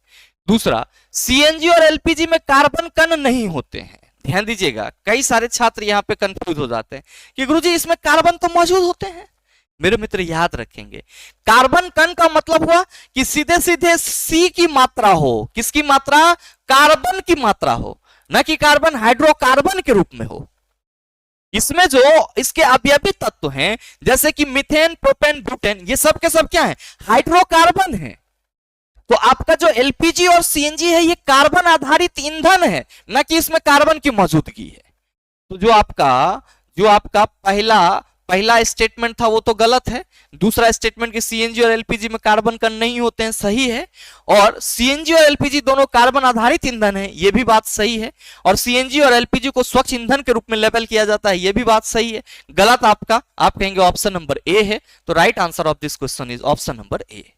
दूसरा, सीएनजी और एलपीजी में कार्बन कण नहीं होते हैं। ध्यान दीजिएगा, कई सारे छात्र यहां पे कंफ्यूज हो जाते हैं कि गुरुजी इसमें कार्बन तो मौजूद होते हैं। मेरे मित्र याद रखेंगे, कार्बन कण का मतलब हुआ कि सीधे सीधे सी की मात्रा हो। किसकी मात्रा? कार्बन की मात्रा हो, न कि कार्बन हाइड्रोकार्बन के रूप में हो। इसमें जो इसके अवयवी तत्व हैं जैसे कि मीथेन, प्रोपेन, ब्यूटेन, ये सब के सब क्या है? हाइड्रोकार्बन है। तो आपका जो एलपीजी और सीएनजी है ये कार्बन आधारित ईंधन है, न कि इसमें कार्बन की मौजूदगी है। तो जो आपका पहला स्टेटमेंट था वो तो गलत है। दूसरा स्टेटमेंट कि सीएनजी और एलपीजी में कार्बन कण नहीं होते हैं, सही है। और सीएनजी और एलपीजी दोनों कार्बन आधारित ईंधन है, ये भी बात सही है। और सीएनजी और एलपीजी को स्वच्छ ईंधन के रूप में लेबल किया जाता है, ये भी बात सही है। गलत आपका, आप कहेंगे ऑप्शन नंबर ए है। तो right answer of this question is option number A.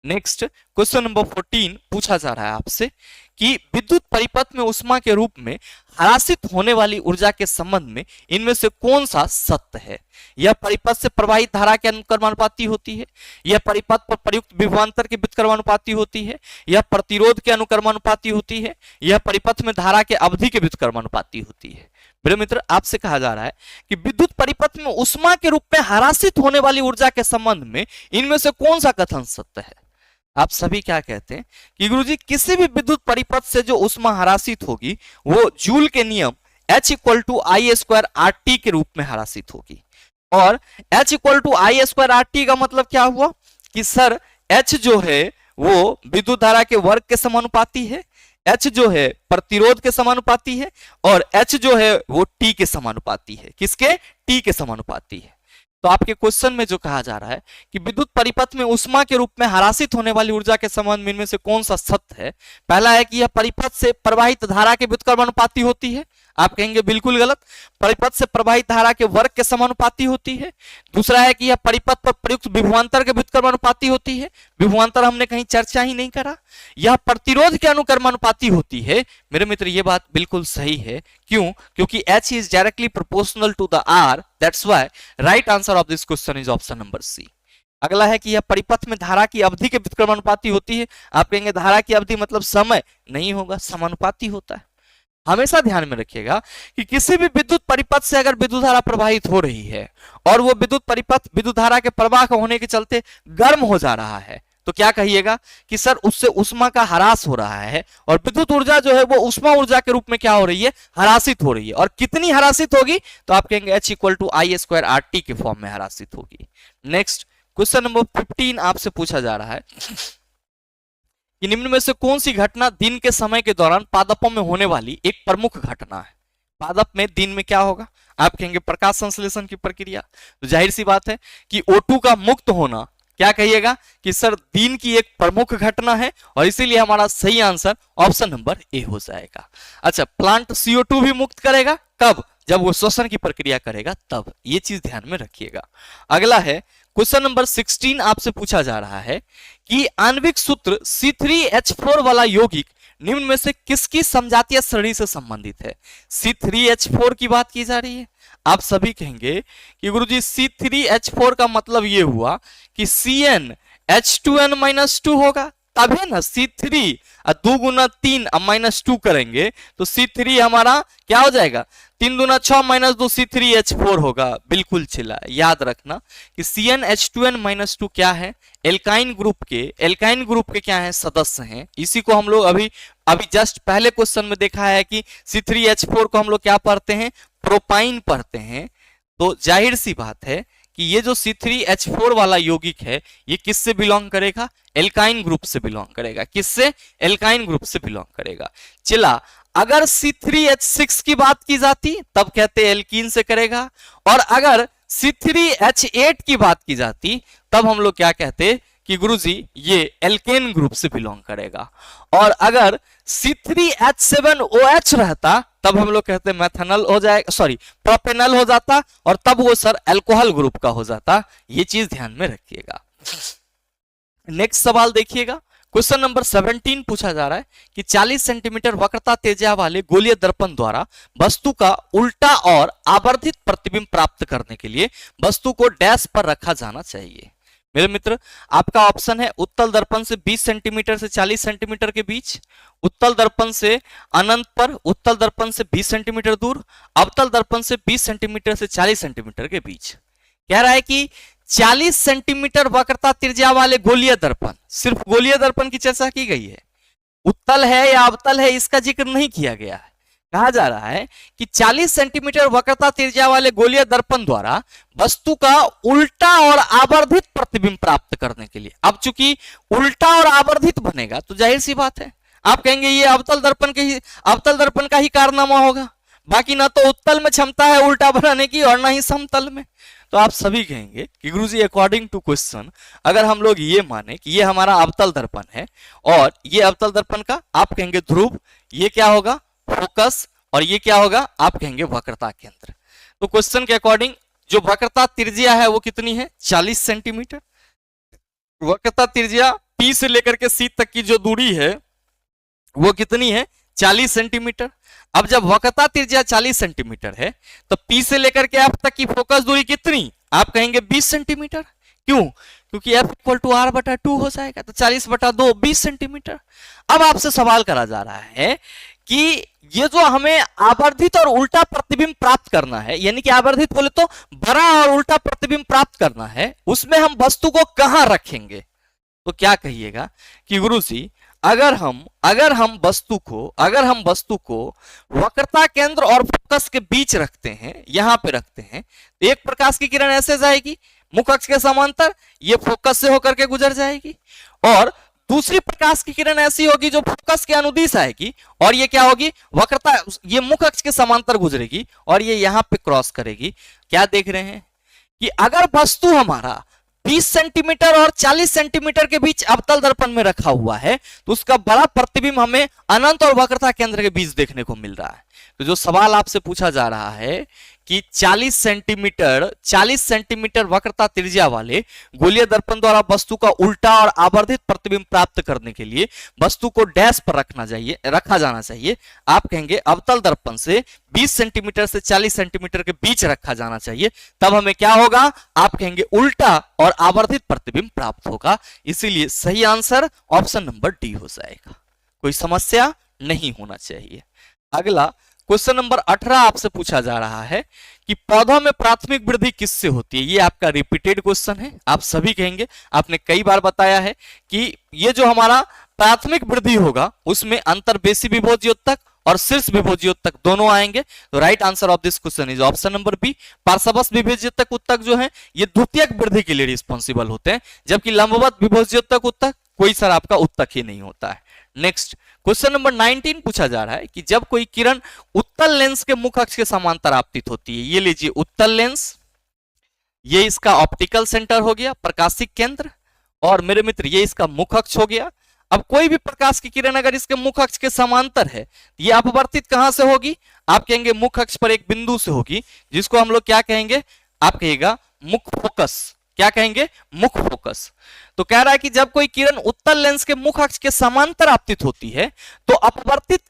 Next question number 14 पूछा जा रहा है आपसे कि विद्युत परिपथ में उष्मा के रूप में ह्रासित होने वाली ऊर्जा के संबंध में इनमें से कौन सा सत्य है? यह परिपथ से प्रवाहित धारा के अनुक्रमानुपाती होती है, यह परिपथ पर प्रयुक्त विभवांतर के व्युत्क्रमानुपाती होती है, यह प्रतिरोध के अनुक्रमानुपाती होती है, यह परिपथ में धारा के अवधि के व्युत्क्रमानुपाती होती है। मेरे मित्र, आपसे कहा जा रहा है कि विद्युत परिपथ में उष्मा के रूप में ह्रासित होने वाली ऊर्जा के संबंध में इनमें से कौन सा कथन सत्य है? आप सभी क्या कहते हैं कि गुरुजी किसी भी विद्युत परिपथ से जो उष्मा ह्रासित होगी वो जूल के नियम H = I² RT के रूप में ह्रासित होगी। और H = I² RT का मतलब क्या हुआ कि सर H जो है वो विद्युत धारा के वर्ग के समानुपाती है, H जो है प्रतिरोध के समानुपाती है, और H जो है वो T के समानुपाती है। किसके? T के समानुपाती है। तो आपके क्वेश्चन में जो कहा जा रहा है कि विद्युत परिपथ में उष्मा के रूप में ह्रासित होने वाली ऊर्जा के संबंध में इनमें से कौन सा सत्य है? पहला है कि यह परिपथ से प्रवाहित धारा के व्युत्क्रमानुपाती होती है। आप कहेंगे बिल्कुल गलत, परिपथ से प्रवाहित धारा के वर्ग के समानुपाती होती है। दूसरा है कि यह परिपथ पर प्रयुक्त विभवांतर के व्युत्क्रमानुपाती होती है। विभवांतर हमने कहीं चर्चा ही नहीं करा। यह प्रतिरोध के अनुक्रमानुपाती होती है। मेरे मित्र, यह बात बिल्कुल सही है। क्यों? क्योंकि H is directly proportional to the R. That's why right answer of this question is option number C. अगला है कि यह परिपथ में धारा की अवधि के व्युत्क्रमानुपाती होती है। आप कहेंगे धारा की अवधि मतलब समय, नहीं होगा, समानुपाती होता है। हमेशा ध्यान में रखिएगा कि किसी भी विद्युत परिपथ से अगर विद्युत धारा प्रवाहित हो रही है और वो विद्युत परिपथ विद्युत धारा के प्रवाह होने के चलते गर्म हो जा रहा है, तो क्या कहिएगा कि सर उससे उष्मा का ह्रास हो रहा है, और विद्युत ऊर्जा जो है वो उष्मा ऊर्जा के रूप में क्या हो रही है? ह्रासित हो रही है। और कितनी ह्रासित होगी? तो आप कहेंगे H = I² RT के फॉर्म में ह्रासित होगी। नेक्स्ट क्वेश्चन नंबर 15 आपसे पूछा जा रहा है कि निम्न में से कौन सी घटना दिन के समय के दौरान पादपों में होने वाली एक प्रमुख घटना है? पादप में दिन में क्या होगा? आप कहेंगे प्रकाश संश्लेषण की प्रक्रिया। तो जाहिर सी बात है कि O2 का मुक्त होना, क्या कहिएगा कि सर दिन की एक प्रमुख घटना है, और इसीलिए हमारा सही आंसर ऑप्शन नंबर ए हो जाएगा। अच्छा, प्लांट CO2 भी मुक्त करेगा, कब? जब वो श्वसन की प्रक्रिया करेगा तब। ये चीज ध्यान में रखिएगा। अगला है क्वेश्चन नंबर 16 आपसे पूछा जा रहा है कि आणविक सूत्र C3H4 वाला यौगिक निम्न में से किसकी समजातीय श्रेणी से संबंधित है? C3H4 की बात की जा रही है। आप सभी कहेंगे कि गुरुजी C3H4 का मतलब ये हुआ कि CnH2n-2 होगा, तब है ना C3 2 × 3 -2 करेंगे तो C3 हमारा क्या हो जाएगा? 3 × 6 -2 C3H4 होगा। बिल्कुल चिल्ला, याद रखना कि CnH2n-2 क्या है? एल्काइन ग्रुप के क्या है? सदस्य हैं। इसी को हम लोग अभी जस्ट पहले क्वेश्चन में देखा है कि C3H4 को हम लोग क्या पढ़ते हैं? प्रोपाइन पढ़ते हैं। तो जाहिर सी बात है कि ये जो C3H4 वाला यौगिक है ये किससे बिलोंग करेगा? एल्काइन ग्रुप से बिलोंग करेगा। किससे? एल्काइन ग्रुप से बिलोंग करेगा। चला, अगर C3H6 की बात की जाती तब कहते एल्कीन से करेगा, और अगर C3H8 की बात की जाती तब हम लोग क्या कहते कि गुरुजी ये एल्केन ग्रुप से बिलोंग करेगा। और अगर C3H7OH रहता तब हम लोग कहते मैथनल हो जाएगा, सॉरी प्रोपेनल हो जाता, और तब वो सर अल्कोहल ग्रुप का हो जाता। ये चीज ध्यान में रखिएगा। नेक्स्ट सवाल देखिएगा, क्वेश्चन नंबर 17 पूछा जा रहा है कि 40 सेंटीमीटर वक्रता त्रिज्या वाले गोलीय दर्पण द्वारा वस्तु का उल्टा और आवर्धित प्रतिबिंब प्राप्त करने के लिए वस्तु को डैश पर रखा जाना चाहिए। मेरे मित्र, आपका ऑप्शन है उत्तल दर्पण से 20 सेंटीमीटर से 40 सेंटीमीटर के बीच, उत्तल दर्पण से अनंत पर, उत्तल दर्पण से 20 सेंटीमीटर दूर, अवतल दर्पण से 20 सेंटीमीटर से 40 सेंटीमीटर के बीच। कह रहा है कि 40 सेंटीमीटर वक्रता त्रिज्या वाले गोलीय दर्पण, सिर्फ गोलीय दर्पण की चर्चा की गई है, उत्तल है या अवतल है इसका जिक्र नहीं किया गया है। कहा जा रहा है कि 40 सेंटीमीटर वक्रता त्रिज्या वाले गोलीय दर्पण द्वारा वस्तु का उल्टा और आवर्धित प्रतिबिंब प्राप्त करने के लिए, अब चूंकि उल्टा और आवर्धित बनेगा तो जाहिर सी बात है आप कहेंगे ये अवतल दर्पण का ही कारनामा होगा, बाकी ना तो उत्तल में क्षमता है उल्टा बनाने की और ना ही समतल में। तो आप सभी कहेंगे कि गुरुजी अकॉर्डिंग टू क्वेश्चन अगर हम लोग ये माने कि ये हमारा अवतल दर्पण है और ये अवतल दर्पण का आप कहेंगे ध्रुव, ये क्या होगा फोकस, और ये क्या होगा आप कहेंगे वक्रता केंद्र। तो क्वेश्चन के अकॉर्डिंग जो वक्रता त्रिज्या है वो कितनी है 40 सेंटीमीटर। वक्रता त्रिज्या P से लेकर के C तक की जो दूरी है वो कितनी है 40 सेंटीमीटर। अब जब वक्रता त्रिज्या 40 सेंटीमीटर है तो P से लेकर के F तक की फोकस दूरी कितनी आप कहेंगे 20 सेंटीमीटर। क्यों? क्योंकि F इक्वल टू R बटा 2 हो जाएगा, तो 40 बटा 2 20 सेंटीमीटर। अब आपसे सवाल करा जा रहा है कि ये जो हमें आवर्धित और उल्टा प्रतिबिंब प्राप्त करना है, यानी कि आवर्धित बोले तो बड़ा और उल्टा प्रतिबिंब प्राप्त करना है, उसमें हम वस्तु को कहां रखेंगे? तो क्या कहिएगा कि गुरुजी अगर हम वस्तु को वक्रता केंद्र और फोकस के बीच रखते हैं, यहां पे रखते हैं, तो एक प्रकाश की किरण ऐसे जाएगी मुख अक्ष के समांतर, ये फोकस से होकर के गुजर जाएगी, और दूसरी प्रकाश की किरण ऐसी होगी जो फोकस के अनुदिश आएगी, और ये क्या होगी वक्रता, ये मुख अक्ष के समांतर गुजरेगी और ये यहां पे क्रॉस करेगी। क्या देख रहे हैं कि अगर वस्तु हमारा 20 सेंटीमीटर और 40 सेंटीमीटर के बीच अवतल दर्पण में रखा हुआ है तो उसका बड़ा प्रतिबिंब हमें अनंत और वक्रता केंद्र के बीच देखने को मिल रहा है। तो जो सवाल आपसे पूछा जा रहा है कि 40 सेंटीमीटर वक्रता त्रिज्या वाले गोलीय दर्पण द्वारा वस्तु का उल्टा और आवर्धित प्रतिबिंब प्राप्त करने के लिए वस्तु को डैश पर रखा जाना चाहिए, आप कहेंगे अवतल दर्पण से 20 सेंटीमीटर से 40 सेंटीमीटर के बीच रखा जाना चाहिए, तब हमें क्या होगा आप कहेंगे उल्टा और आवर्धित प्रतिबिंब प्राप्त होगा। इसीलिए सही आंसर ऑप्शन नंबर डी हो जाएगा, कोई समस्या नहीं होना चाहिए। अगला क्वेश्चन नंबर 18 आपसे पूछा जा रहा है कि पौधों में प्राथमिक वृद्धि किससे होती है। ये आपका रिपीटेड क्वेश्चन है, आप सभी कहेंगे, आपने कई बार बताया है कि ये जो हमारा प्राथमिक वृद्धि होगा उसमें अंतर्वेशी विभोज्योतक और शीर्ष विभोज्योतक दोनों आएंगे। तो right answer of this question is option number B. पार्श्ववत विभोज्योतक उत्तक जो है ये द्वितीयक वृद्धि के लिए रिस्पॉन्सिबल होते हैं, जबकि लंबवत विभोज्योतक उत्तक कोई सर आपका उत्तक ही नहीं होता है। नेक्स्ट क्वेश्चन नंबर 19 पूछा जा रहा है कि जब कोई किरण उत्तल लेंस के मुख अक्ष के समांतर आपतित होती है, ये लीजिए उत्तल लेंस, ये इसका ऑप्टिकल सेंटर हो गया प्रकाशिक केंद्र, और मेरे मित्र ये इसका मुख अक्ष हो गया। अब कोई भी प्रकाश की किरण अगर इसके मुख अक्ष के समांतर है, ये अपवर्तित कहां से होगी आप कहेंगे मुख अक्ष पर एक बिंदु से होगी, जिसको हम लोग क्या कहेंगे आप कहेगा मुख फोकस। क्या कहेंगे मुख फोकस। तो कह रहा है कि जब कोई किरण उत्तल लेंस के मुख अक्ष के समांतर आपतित होती है तो अपवर्तित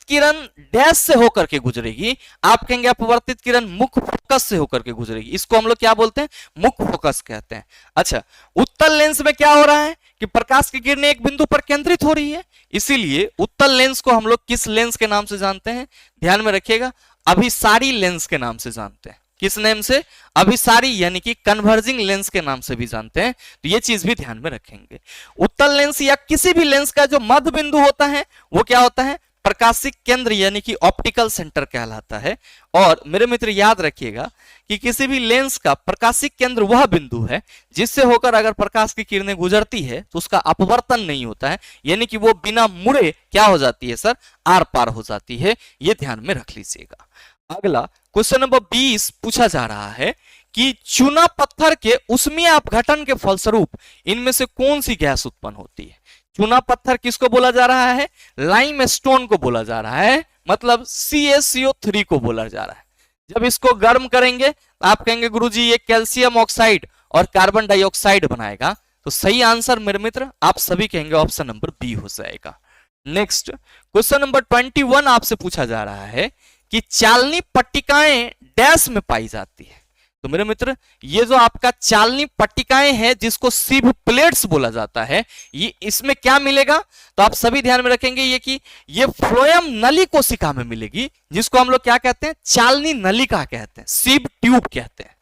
किरण डैश से होकर के गुजरेगी, आप कहेंगे अपवर्तित किरण मुख फोकस से होकर के गुजरेगी, इसको हम लोग क्या बोलते हैं मुख फोकस कहते हैं। अच्छा, उत्तल लेंस में क्या हो रहा है कि प्रकाश की किरणें एक बिंदु पर केंद्रित हो रही है, इसीलिए उत्तल लेंस को हम लोग किस लेंस के नाम से जानते हैं ध्यान में रखिएगा, अभिसारी लेंस के नाम से जानते हैं। किस नेम से? अभिसारी, यानी कि कन्वर्जिंग लेंस के नाम से भी जानते हैं, तो ये चीज भी ध्यान में रखेंगे। उत्तल लेंस या किसी भी लेंस का जो मध्य बिंदु होता है वो क्या होता है प्रकाशिक केंद्र यानी कि ऑप्टिकल सेंटर कहलाता है। और मेरे मित्र याद रखिएगा कि किसी भी लेंस का प्रकाशिक केंद्र वह बिंदु है जिससे होकर अगर प्रकाश की किरणें गुजरती है तो उसका अपवर्तन नहीं होता है, यानी कि वो बिना मुड़े क्या हो जाती है सर, आर पार हो जाती है। ये ध्यान में रख लीजिएगा। अगला क्वेश्चन नंबर 20 पूछा जा रहा है कि चूना पत्थर के उष्मीय अपघटन के फलस्वरूप इनमें से कौन सी गैस उत्पन्न होती है। चूना पत्थर किसको बोला जा रहा है, लाइम स्टोन को बोला जा रहा है, मतलब CaCO3 को बोला जा रहा है। जब इसको गर्म करेंगे तो आप कहेंगे गुरुजी ये कैल्शियम ऑक्साइड और कार्बन डाइऑक्साइड बनाएगा, तो सही आंसर मेरे मित्र आप सभी कहेंगे ऑप्शन नंबर बी हो जाएगा। नेक्स्ट क्वेश्चन नंबर 21 आपसे पूछा जा रहा है कि चालनी पट्टिकाएं डैश में पाई जाती है। तो मेरे मित्र ये जो आपका चालनी पट्टिकाएं हैं जिसको सिव प्लेट्स बोला जाता है, ये इसमें क्या मिलेगा, तो आप सभी ध्यान में रखेंगे ये कि ये फ्लोएम नली कोशिका में मिलेगी, जिसको हम लोग क्या कहते हैं, चालनी नलिका कहते हैं, सिव ट्यूब कहते हैं।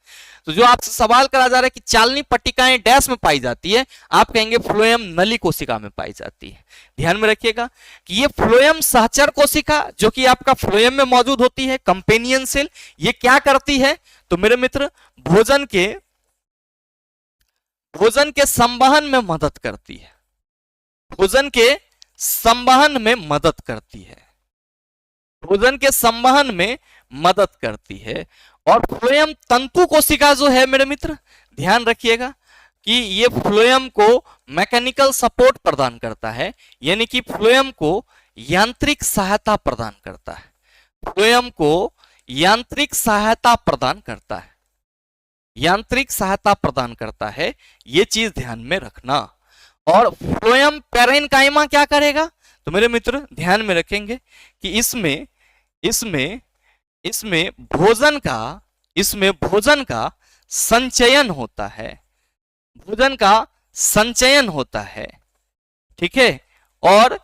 तो जो आपसे सवाल करा जा रहा है कि चालनी पट्टिकाएं डैश में पाई जाती है, आप कहेंगे फ्लोएम नली कोशिका में पाई जाती है। ध्यान में रखिएगा कि ये फ्लोएम सहचर कोशिका जो कि आपका फ्लोएम में मौजूद होती है, कंपेनियन सेल, ये क्या करती है, तो मेरे मित्र भोजन के संवहन में मदद करती है, भोजन के संवहन में मदद करती है, भोजन के संवहन में मदद करती है। और फ्लोएम तंतु कोशिका जो है मेरे मित्र ध्यान रखिएगा कि ये फ्लोएम को मैकेनिकल सपोर्ट प्रदान करता है, यानी कि फ्लोएम को यांत्रिक सहायता प्रदान करता है, फ्लोएम को यांत्रिक सहायता प्रदान करता है, यांत्रिक सहायता प्रदान करता है, ये चीज ध्यान में रखना। और फ्लोएम पैरेन्काइमा क्या करेगा, तो मेरे मित्र ध्यान में रखेंगे कि इसमें भोजन का संचयन होता है, भोजन का संचयन होता है, ठीक है। और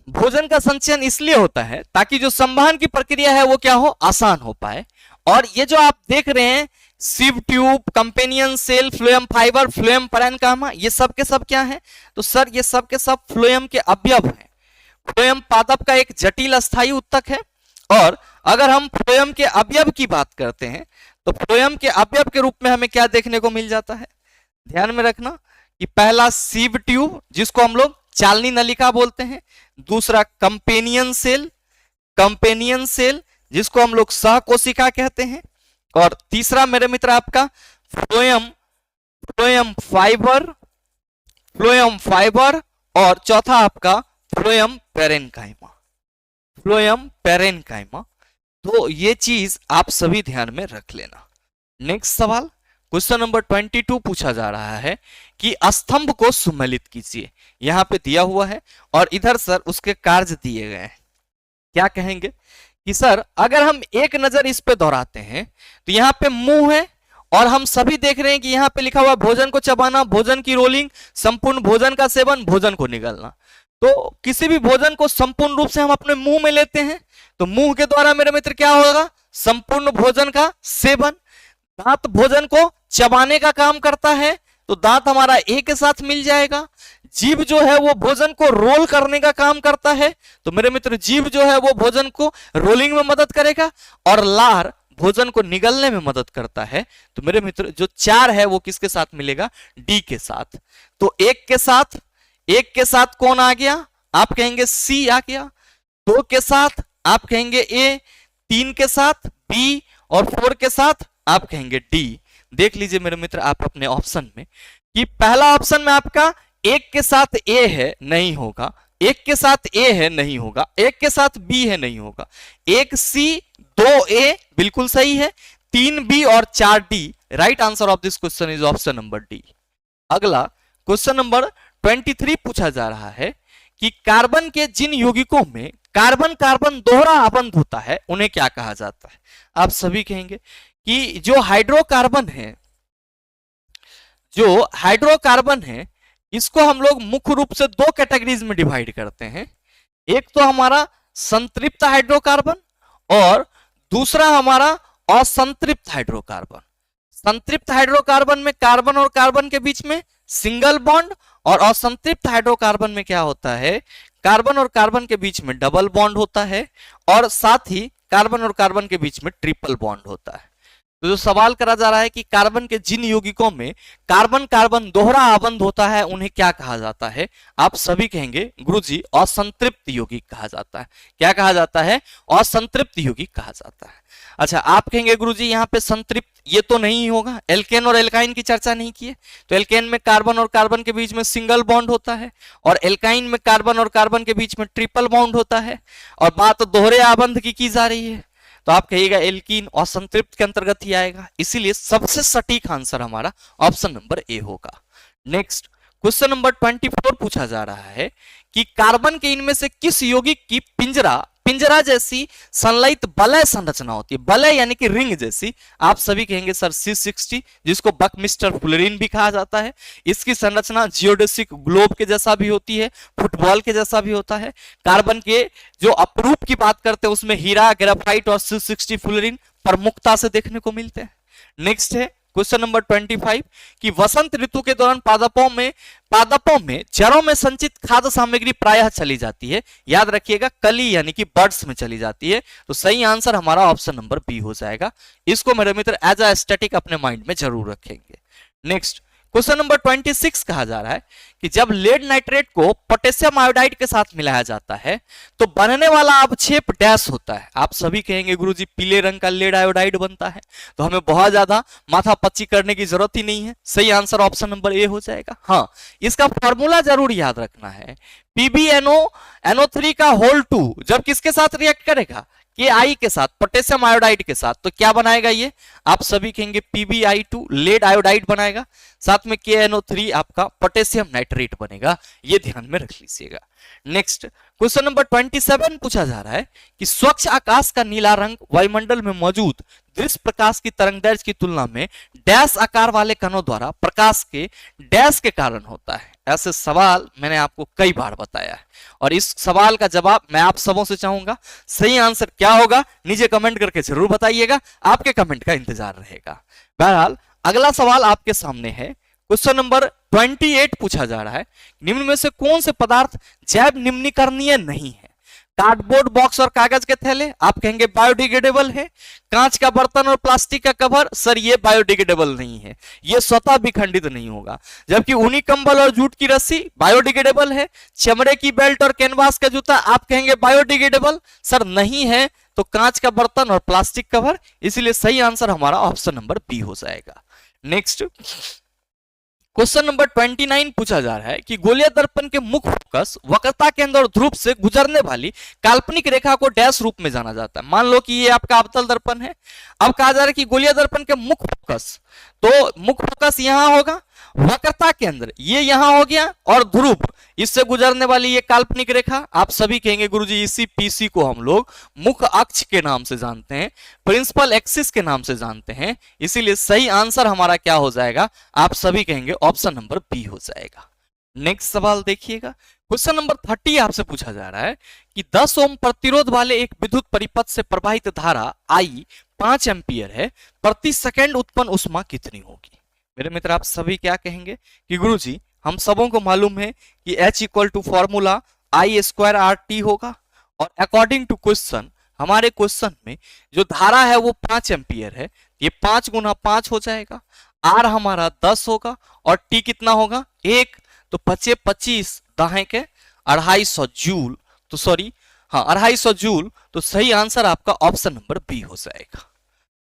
भोजन का संचयन इसलिए होता है ताकि जो संवहन की प्रक्रिया है वो क्या हो, आसान हो पाए। और ये जो आप देख रहे हैं sieve tube, companion cell, phloem fibre, phloem parenchyma, ये सब के सब क्या है, तो सर ये सब के सब फ्लोएम के अवयव हैं। फ्लोएम पादप का एक जटिल अस्थायी उत्तक है। और अगर हम फ्लोएम के अवयव की बात करते हैं तो फ्लोएम के अवयव के रूप में हमें क्या देखने को मिल जाता है, ध्यान में रखना कि पहला सिव ट्यूब जिसको हम लोग चालनी नलिका बोलते हैं, दूसरा कंपेनियन सेल जिसको हम लोग सहकोशिका कहते हैं, और तीसरा मेरे मित्र आपका फ्लोएम फाइबर, और चौथा आपका फ्लोएम पैरेन्काइमा। तो ये चीज आप सभी ध्यान में रख लेना। नेक्स्ट सवाल क्वेश्चन नंबर 22 पूछा जा रहा है कि स्तंभ को सुमेलित कीजिए। यहां पे दिया हुआ है और इधर सर उसके कार्य दिए गए हैं। क्या कहेंगे कि सर अगर हम एक नजर इस पे दोहराते हैं तो यहाँ पे मुंह है और हम सभी देख रहे हैं कि यहाँ पे लिखा हुआ भोजन को चबाना, भोजन की रोलिंग, संपूर्ण भोजन का सेवन, भोजन को निगलना। तो किसी भी भोजन को संपूर्ण रूप से हम अपने मुंह में लेते हैं तो मुंह के द्वारा मेरे मित्र क्या होगा, संपूर्ण भोजन का सेवन। दांत भोजन को चबाने का काम करता है तो दांत हमारा ए के साथ मिल जाएगा। जीभ जो है वो भोजन को रोल करने का काम करता है तो मेरे मित्र जीभ जो है वो भोजन को रोलिंग में मदद करेगा। और लार भोजन को निगलने में मदद करता है तो मेरे मित्र जो 4 है वो किसके साथ मिलेगा, डी के साथ। तो एक के साथ कौन आ गया, आप कहेंगे सी आ गया। 2 के साथ आप कहेंगे ए, 3 के साथ बी और 4 के साथ आप कहेंगे डी। देख लीजिए मेरे मित्र आप अपने ऑप्शन में कि पहला ऑप्शन में आपका 1 के साथ ए है, नहीं होगा। 1 के साथ ए है, नहीं होगा। 1 के साथ बी है, नहीं होगा। 1 सी 2 ए बिल्कुल सही है। 3 बी और 4 D. Right answer of this question is option number D. अगला क्वेश्चन नंबर 23 पूछा जा रहा है कि कार्बन के जिन यौगिकों में कार्बन कार्बन दोहरा आबंध होता है उन्हें क्या कहा जाता है। आप सभी कहेंगे कि जो हाइड्रोकार्बन है इसको हम लोग मुख्य रूप से 2 कैटेगरीज में डिवाइड करते हैं। एक तो हमारा संतृप्त हाइड्रोकार्बन और दूसरा हमारा असंतृप्त हाइड्रोकार्बन। संतृप्त हाइड्रोकार्बन में कार्बन और कार्बन के बीच में सिंगल बॉन्ड और असंतृप्त हाइड्रोकार्बन में क्या होता है, कार्बन और कार्बन के बीच में डबल बॉन्ड होता है और साथ ही कार्बन और कार्बन के बीच में ट्रिपल बॉन्ड होता है। तो जो सवाल करा जा रहा है कि कार्बन के जिन यौगिकों में कार्बन कार्बन दोहरा आबंध होता है उन्हें क्या कहा जाता है? आप सभी कहेंगे गुरुजी असंतृप्त यौगिक कहा जाता है। क्या कहा जाता है? असंतृप्त यौगिक कहा जाता है। अच्छा, आप कहेंगे गुरुजी यहाँ पे संतृप्त ये तो नहीं होगा, एल्केन और एल्काइन की चर्चा नहीं की है। तो एल्केन में कार्बन और कार्बन के बीच में सिंगल बॉन्ड होता है और एल्काइन में कार्बन और कार्बन के बीच में ट्रिपल बॉन्ड होता है और बात दोहरे आबंध की जा रही है। तो आप कहिएगा एल्कीन असंतृप्त के अंतर्गत ही आएगा, इसीलिए सबसे सटीक आंसर हमारा ऑप्शन नंबर ए होगा। नेक्स्ट क्वेश्चन नंबर 24 पूछा जा रहा है कि कार्बन के इनमें से किस यौगिक की पिंजरा जैसी संलयित वलय संरचना होती है? वलय यानी कि रिंग जैसी। आप सभी कहेंगे सर C60, जिसको बकमिस्टर फुलरिन भी कहा जाता है। इसकी संरचना जियोडेसिक ग्लोब के जैसा भी होती है, फुटबॉल के जैसा भी होता है। कार्बन के जो अपरूप की बात करते हैं उसमें हीरा, ग्रेफाइट और C60 फुलरिन प्रमुखता से देखने को मिलते हैं। नेक्स्ट है क्वेश्चन नंबर 25 कि वसंत ऋतु के दौरान पादपों में जड़ों में संचित खाद्य सामग्री प्रायः चली जाती है। याद रखिएगा कली यानी कि बर्ड्स में चली जाती है। तो सही आंसर हमारा ऑप्शन नंबर बी हो जाएगा। इसको मेरे मित्र एज अ स्टैटिक अपने माइंड में जरूर रखेंगे। नेक्स्ट क्वेश्चन नंबर 26 कहा जा रहा है कि जब लेड नाइट्रेट को पोटेशियम आयोडाइड के साथ मिलाया जाता है तो बनने वाला अवक्षेप डैश होता है। आप सभी कहेंगे गुरुजी पीले रंग का लेड आयोडाइड बनता है, तो हमें बहुत ज्यादा माथा पच्ची करने की जरूरत ही नहीं है। सही आंसर ऑप्शन नंबर ए हो जाएगा। हाँ, इसका फॉर्मूला जरूर याद रखना है। PbNO3 का होल 2 जब किसके साथ रिएक्ट करेगा? KI के साथ, पोटेशियम आयोडाइड के साथ, तो क्या बनाएगा ये? आप सभी कहेंगे PbI2 लेड आयोडाइड बनाएगा, साथ में KNO3 आपका पोटेशियम नाइट्रेट बनेगा। ये ध्यान में रख लीजिएगा। नेक्स्ट क्वेश्चन नंबर 27 पूछा जा रहा है कि स्वच्छ आकाश का नीला रंग वायुमंडल में मौजूद दृश्य प्रकाश की तरंगदैर्घ्य की तुलना में डैश आकार वाले कणों द्वारा प्रकाश के डैश के कारण होता है। ऐसे सवाल मैंने आपको कई बार बताया है और इस सवाल का जवाब मैं आप सबों से चाहूंगा। सही आंसर क्या होगा नीचे कमेंट करके जरूर बताइएगा, आपके कमेंट का इंतजार रहेगा। बहरहाल अगला सवाल आपके सामने है। क्वेश्चन नंबर 28 पूछा जा रहा है निम्न में से कौन से पदार्थ जैव निम्नीकरणीय नहीं है? कार्डबोर्ड बॉक्स और कागज के थैले, आप कहेंगे बायोडिग्रेडेबल है। कांच का बर्तन और प्लास्टिक का कवर, सर ये बायोडिग्रेडेबल नहीं है, ये स्वतः विखंडित नहीं होगा। जबकि ऊनी कंबल और जूट की रस्सी बायोडिग्रेडेबल है। चमड़े की बेल्ट और कैनवास का जूता, आप कहेंगे बायोडिग्रेडेबल, सर नहीं है। तो कांच का बर्तन और प्लास्टिक कवर, इसीलिए सही आंसर हमारा ऑप्शन नंबर बी हो जाएगा। नेक्स्ट क्वेश्चन नंबर 29 पूछा जा रहा है कि गोलीय दर्पण के मुख्य फोकस वक्रता केंद्र और ध्रुव से गुजरने वाली काल्पनिक रेखा को डैश रूप में जाना जाता है। मान लो कि ये आपका अवतल दर्पण है। अब कहा जा रहा है कि गोलीय दर्पण के मुख्य फोकस, तो मुख्य फोकस यहां होगा, वक्रता केंद्र ये यहां हो गया और ध्रुव इससे गुजरने वाली ये काल्पनिक रेखा, आप सभी कहेंगे गुरुजी इसी पीसी को हम लोग मुख्य अक्ष के नाम से जानते हैं, प्रिंसिपल एक्सिस के नाम से जानते हैं। इसीलिए सही आंसर हमारा क्या हो जाएगा? आप सभी कहेंगे ऑप्शन नंबर बी हो जाएगा। नेक्स्ट सवाल देखिएगा। क्वेश्चन नंबर 30 आपसे पूछा जा रहा है कि 10 ओम प्रतिरोध वाले एक विद्युत परिपथ से प्रवाहित धारा I 5 एम्पियर है, प्रति सेकंड उत्पन्न ऊष्मा कितनी होगी? मेरे मित्र आप सभी क्या कहेंगे कि गुरुजी हम सबों को मालूम है कि H equal to formula I square RT होगा और अकॉर्डिंग टू क्वेश्चन, हमारे क्वेश्चन में जो धारा है वो 5 एम्पियर है, ये 5 गुना 5 हो जाएगा। R हमारा 10 होगा और T कितना होगा? 1, तो 25 25 दाएं के 250 जूल, तो सॉरी हाँ 250 जूल। तो सही आंसर आपका ऑप्शन नंबर बी हो जाएगा।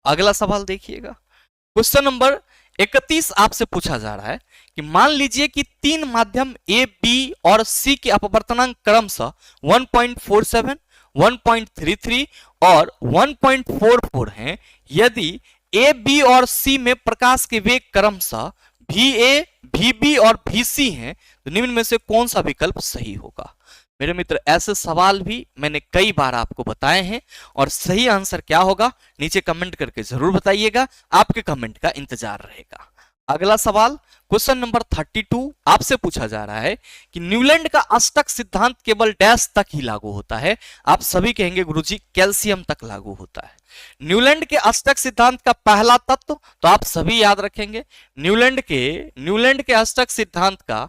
अगला सवाल देखिएगा। क्वेश्चन नंबर 31 आपसे पूछा जा रहा है कि मान लीजिए कि 3 माध्यम ए, बी और सी के अपवर्तनांक क्रमशः 1.47, 1.33 और 1.44 हैं। यदि ए, बी और सी में प्रकाश के वेग क्रमशः VA, VB और VC हैं, तो निम्न में से कौन सा विकल्प सही होगा? मेरे मित्र ऐसे सवाल भी मैंने कई बार आपको बताए हैं और सही आंसर क्या होगा नीचे कमेंट करके जरूर बताइएगा, आपके कमेंट का इंतजार रहेगा। अगला सवाल क्वेश्चन नंबर 32 आपसे पूछा जा रहा है कि न्यूलैंड का अष्टक सिद्धांत केवल डैश तक ही लागू होता है। आप सभी कहेंगे गुरुजी कैल्शियम तक लागू होता है। न्यूलैंड के अष्टक सिद्धांत का पहला तत्व, तो आप सभी याद रखेंगे न्यूलैंड के अष्टक सिद्धांत का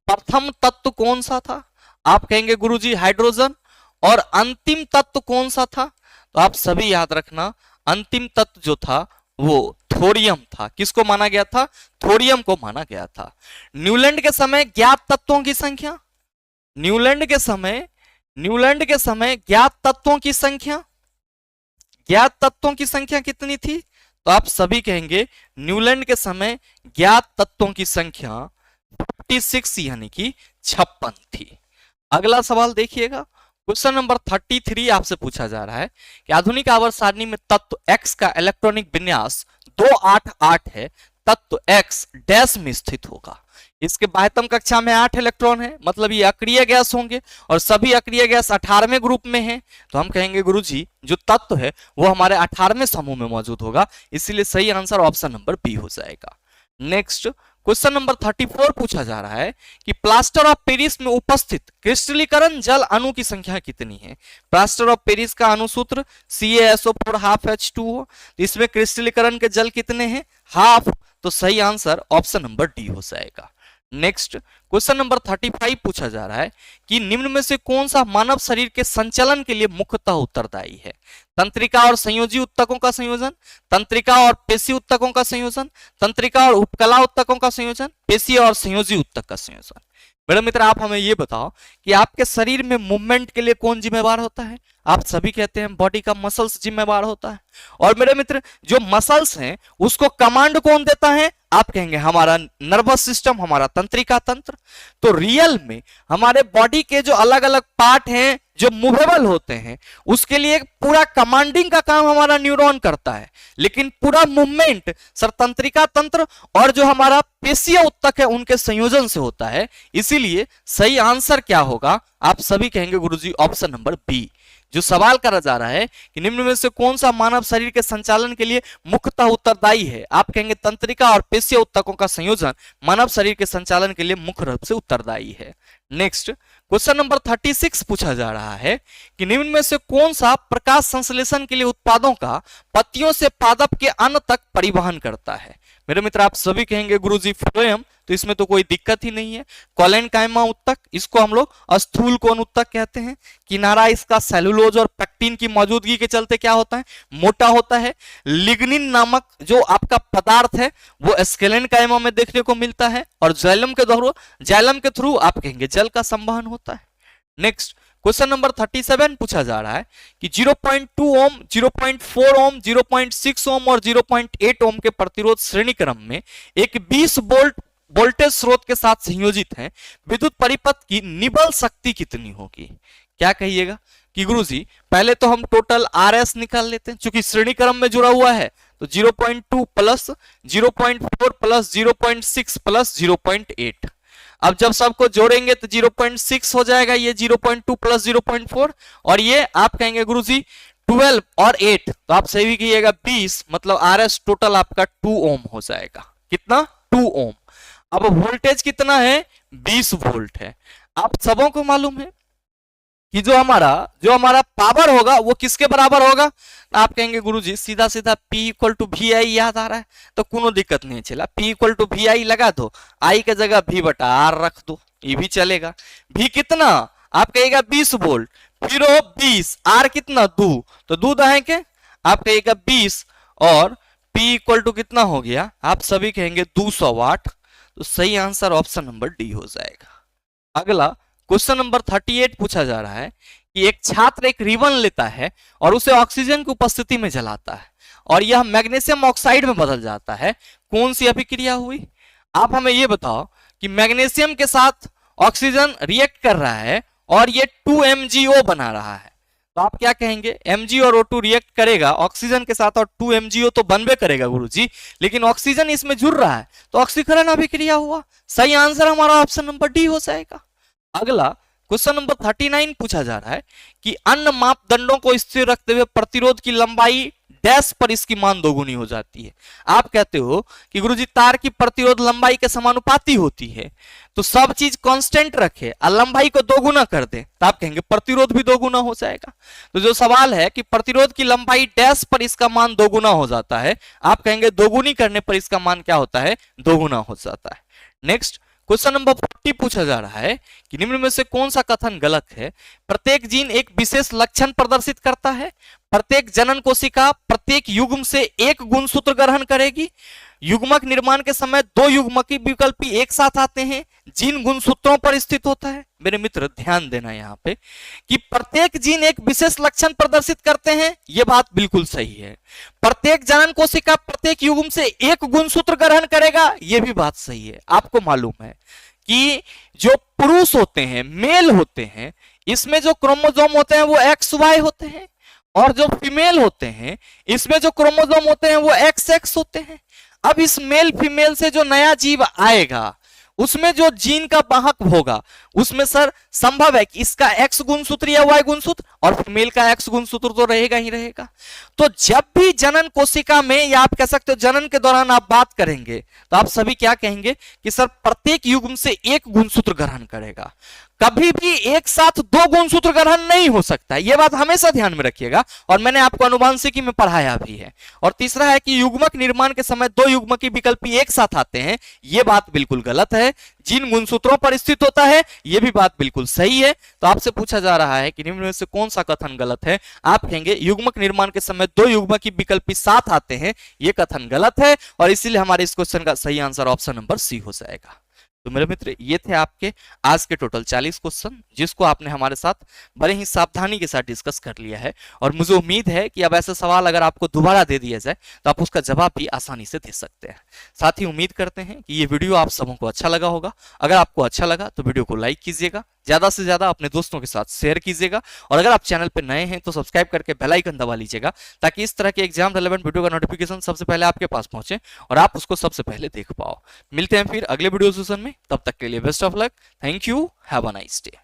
प्रथम तत्व कौन सा था? आप कहेंगे गुरुजी हाइड्रोजन। और अंतिम तत्व कौन सा था? तो आप सभी याद रखना, अंतिम तत्व जो था वो थोरियम था। किसको माना गया था? थोरियम को माना गया था। न्यूलैंड के समय ज्ञात तत्वों की संख्या, न्यूलैंड के समय ज्ञात तत्वों की संख्या, ज्ञात तत्वों की संख्या कितनी थी? तो आप सभी कहेंगे न्यूलैंड के समय ज्ञात तत्वों की संख्या 56 यानी कि 56 थी। अगला सवाल देखिएगा, क्वेश्चन नंबर 33 आपसे पूछा जा रहा है कि आधुनिक आवर्त सारणी में तत्व X का इलेक्ट्रॉनिक विन्यास 288 है, तत्व X डैश में स्थित होगा। इसके बाह्यतम कक्षा में 8 इलेक्ट्रॉन है, मतलब ये अक्रिय गैस होंगे और सभी अक्रिय गैस 18वें ग्रुप में है। तो हम कहेंगे गुरुजी जो तत्व है वो हमारे 18वें समूह में मौजूद होगा, इसीलिए सही आंसर ऑप्शन नंबर बी हो जाएगा। नेक्स्ट क्वेश्चन नंबर 34 पूछा जा रहा है कि प्लास्टर ऑफ पेरिस में उपस्थित क्रिस्टलीकरण जल अणु की संख्या कितनी है? प्लास्टर ऑफ पेरिस का अणुसूत्र CaSO4 हाफ H2O। इसमें क्रिस्टलीकरण के जल कितने हैं? हाफ। तो सही आंसर ऑप्शन नंबर डी हो जाएगा। नेक्स्ट क्वेश्चन नंबर 35 पूछा जा रहा है कि निम्न में से कौन सा मानव शरीर के संचलन के लिए मुख्यतः उत्तरदायी है? तंत्रिका और संयोजी उत्तकों का संयोजन, तंत्रिका और पेशी उत्तकों का संयोजन, तंत्रिका और उपकला उत्तकों का संयोजन, पेशी और संयोजी उत्तक का संयोजन। मेरे मित्र आप हमें ये बताओ कि आपके शरीर में मूवमेंट के लिए कौन जिम्मेवार होता है? आप सभी कहते हैं बॉडी का मसल्स जिम्मेवार होता है। और मेरे मित्र जो मसल्स हैं उसको कमांड कौन देता है? आप कहेंगे हमारा नर्वस सिस्टम, हमारा तंत्रिका तंत्र। तो रियल में हमारे बॉडी के जो अलग अलग पार्ट हैं जो मूवेबल होते हैं उसके लिए पूरा कमांडिंग का काम हमारा न्यूरॉन करता है, लेकिन पूरा मूवमेंट सर तंत्रिका तंत्र और जो हमारा पेशीय उत्तक है उनके संयोजन से होता है। इसीलिए सही आंसर क्या होगा? आप सभी कहेंगे गुरुजी ऑप्शन नंबर बी। जो सवाल करा जा रहा है कि निम्न में से कौन सा मानव शरीर के संचालन के लिए मुख्यतः उत्तरदायी है? आप कहेंगे तंत्रिका और पेशीय उत्तकों का संयोजन मानव शरीर के संचालन के लिए मुख्य रूप से उत्तरदायी है। नेक्स्ट क्वेश्चन नंबर 36 पूछा जा रहा है कि निम्न में से कौन सा प्रकाश संश्लेषण के लिए उत्पादों का पत्तियों से पादप के अन्न तक परिवहन करता है? मेरे मित्र आप सभी कहेंगे गुरुजी फ्लोएम। तो इसमें तो कोई दिक्कत ही नहीं है। कोलेनकाइमा उत्तक, इसको हम लोग स्थूल कोन उत्तक कहते हैं। किनारा इसका सेलुलोज और पेक्टिन की मौजूदगी के चलते क्या होता है? मोटा होता है। लिग्निन नामक जो आपका पदार्थ है वो स्केलेनकाइमा में देखने को मिलता है और जाइलम के थ्रू आप कहेंगे जल का संवहन होता है। नेक्स्ट क्वेश्चन नंबर 37 पूछा जा रहा है कि 0.2 ओम, 0.4 ओम, 0.6 ओम और 0.8 ओम के प्रतिरोध श्रेणी क्रम में एक 20 वोल्टेज स्रोत के साथ संयोजित है। विद्युत परिपथ की निबल शक्ति कितनी होगी? क्या कहिएगा कि गुरुजी पहले तो हम टोटल RS निकाल लेते हैं, चूंकि श्रेणी क्रम में जुड़ा हुआ है। तो 0.2 प्लस 0.4 प्लस 0.6 प्लस 0.8। अब जब सबको जोड़ेंगे तो 0.6 हो जाएगा, ये 0.2 प्लस 0.4 और ये आप कहेंगे गुरुजी 12 और 8। तो आप सही कहिएगा 20, मतलब RS टोटल आपका 2 ओम हो जाएगा। कितना? 2 ओम। अब वोल्टेज कितना है? 20 वोल्ट है। आप सबों को मालूम है कि जो हमारा पावर होगा वो किसके बराबर होगा? आप कहेंगे गुरुजी सीधा सीधा P इक्वल टू वी आई याद आ रहा है, तो कोनो दिक्कत नहीं चला। P इक्वल टू वी आई लगा दो, I के जगह V बटा R रख दो, ये भी चलेगा। V कितना? आप कहेगा 20 वोल्ट, फिर 20, R कितना? 2, तो 2 दहें के आप कहेगा 20 और P इक्वल टू कितना हो गया? आप सभी कहेंगे 200 वाट। तो सही आंसर ऑप्शन नंबर डी हो जाएगा। अगला क्वेश्चन नंबर 38 पूछा जा रहा है कि एक छात्र एक रिबन लेता है और उसे ऑक्सीजन की उपस्थिति में जलाता है और यह मैग्नीशियम ऑक्साइड में बदल जाता है। कौन सी अभिक्रिया हुई? आप हमें यह बताओ कि मैग्नीशियम के साथ ऑक्सीजन रिएक्ट कर रहा है और ये 2MgO बना रहा है। तो आप क्या कहेंगे? Mg और O2 रिएक्ट करेगा ऑक्सीजन के साथ और 2MgO तो बनबे करेगा गुरुजी, लेकिन ऑक्सीजन इसमें जुड़ रहा है तो ऑक्सीकरण अभिक्रिया हुआ। सही आंसर हमारा ऑप्शन नंबर डी हो जाएगा। अगला क्वेश्चन नंबर 39 पूछा जा रहा है कि अन्य मापदंडों को स्थिर रखते हुए प्रतिरोध की लंबाई डैश पर इसकी मान दोगुनी हो जाती है। आप कहते हो कि गुरुजी तार की प्रतिरोध लंबाई के समानुपाती होती है, तो सब चीज कांस्टेंट रखे और लंबाई को दोगुना कर दे तो आप कहेंगे प्रतिरोध भी दोगुना हो जाएगा। तो जो सवाल है कि प्रतिरोध की लंबाई डैश पर इसका मान दोगुना हो जाता है, आप कहेंगे दोगुनी करने पर इसका मान क्या होता है? दोगुना हो जाता है। नेक्स्ट क्वेश्चन नंबर 40 पूछा जा रहा है कि निम्न में से कौन सा कथन गलत है। प्रत्येक जीन एक विशेष लक्षण प्रदर्शित करता है। प्रत्येक जनन कोशिका प्रत्येक युग्म से एक गुणसूत्र ग्रहण करेगी। युग्मक निर्माण के समय दो युग्मकी विकल्पी एक साथ आते हैं। जीन गुणसूत्रों पर स्थित होता है। मेरे मित्र ध्यान देना यहाँ पे कि प्रत्येक जीन एक विशेष लक्षण प्रदर्शित करते हैं, यह बात बिल्कुल सही है। प्रत्येक जनन कोशिका प्रत्येक युग्म से एक गुणसूत्र ग्रहण करेगा, यह भी बात सही है। आपको मालूम है कि जो पुरुष होते हैं, मेल होते हैं, इसमें जो क्रोमोसोम होते हैं वो XY होते हैं, और जो फीमेल होते हैं इसमें जो क्रोमोसोम होते हैं वो XX होते हैं। अब इस मेल फीमेल से जो नया जीव आएगा उसमें जो जीन का वाहक होगा उसमें सर संभव है कि इसका X गुणसूत्र या Y गुणसूत्र और फीमेल का X गुणसूत्र तो रहेगा ही रहेगा। तो जब भी जनन कोशिका में या आप कह सकते हो जनन के दौरान आप बात करेंगे तो आप सभी क्या कहेंगे कि सर प्रत्येक युग्म से एक गुणसूत्र ग्रहण करेगा। कभी भी एक साथ दो गुणसूत्र ग्रहण नहीं हो सकता, यह बात हमेशा ध्यान में रखिएगा, और मैंने आपको अनुवांशिकी में पढ़ाया भी है। और तीसरा है कि युग्मक निर्माण के समय दो युग्मकी विकल्पी एक साथ आते हैं, यह बात बिल्कुल गलत है। जिन गुणसूत्रों पर स्थित होता है यह भी बात बिल्कुल सही है। तो आपसे पूछा जा रहा है कि निम्न में से कौन सा कथन गलत है। आप कहेंगे युग्मक निर्माण के समय दो युग्मकी विकल्पी साथ आते हैं, यह कथन गलत है, और इसीलिए हमारे इस क्वेश्चन का सही आंसर ऑप्शन नंबर सी हो जाएगा। तो मेरे मित्र ये थे आपके आज के टोटल 40 क्वेश्चन, जिसको आपने हमारे साथ बड़े ही सावधानी के साथ डिस्कस कर लिया है। और मुझे उम्मीद है कि अब ऐसे सवाल अगर आपको दोबारा दे दिया जाए तो आप उसका जवाब भी आसानी से दे सकते हैं। साथ ही उम्मीद करते हैं कि ये वीडियो आप सबों को अच्छा लगा होगा। अगर आपको अच्छा लगा तो वीडियो को लाइक कीजिएगा, ज्यादा से ज्यादा अपने दोस्तों के साथ शेयर कीजिएगा, और अगर आप चैनल पर नए हैं तो सब्सक्राइब करके बेल आइकन दबा लीजिएगा, ताकि इस तरह के एग्जाम रेलेवेंट वीडियो का नोटिफिकेशन सबसे पहले आपके पास पहुंचे और आप उसको सबसे पहले देख पाओ। मिलते हैं फिर अगले वीडियो सेशन में, तब तक के लिए best of luck. Thank you, have a nice day.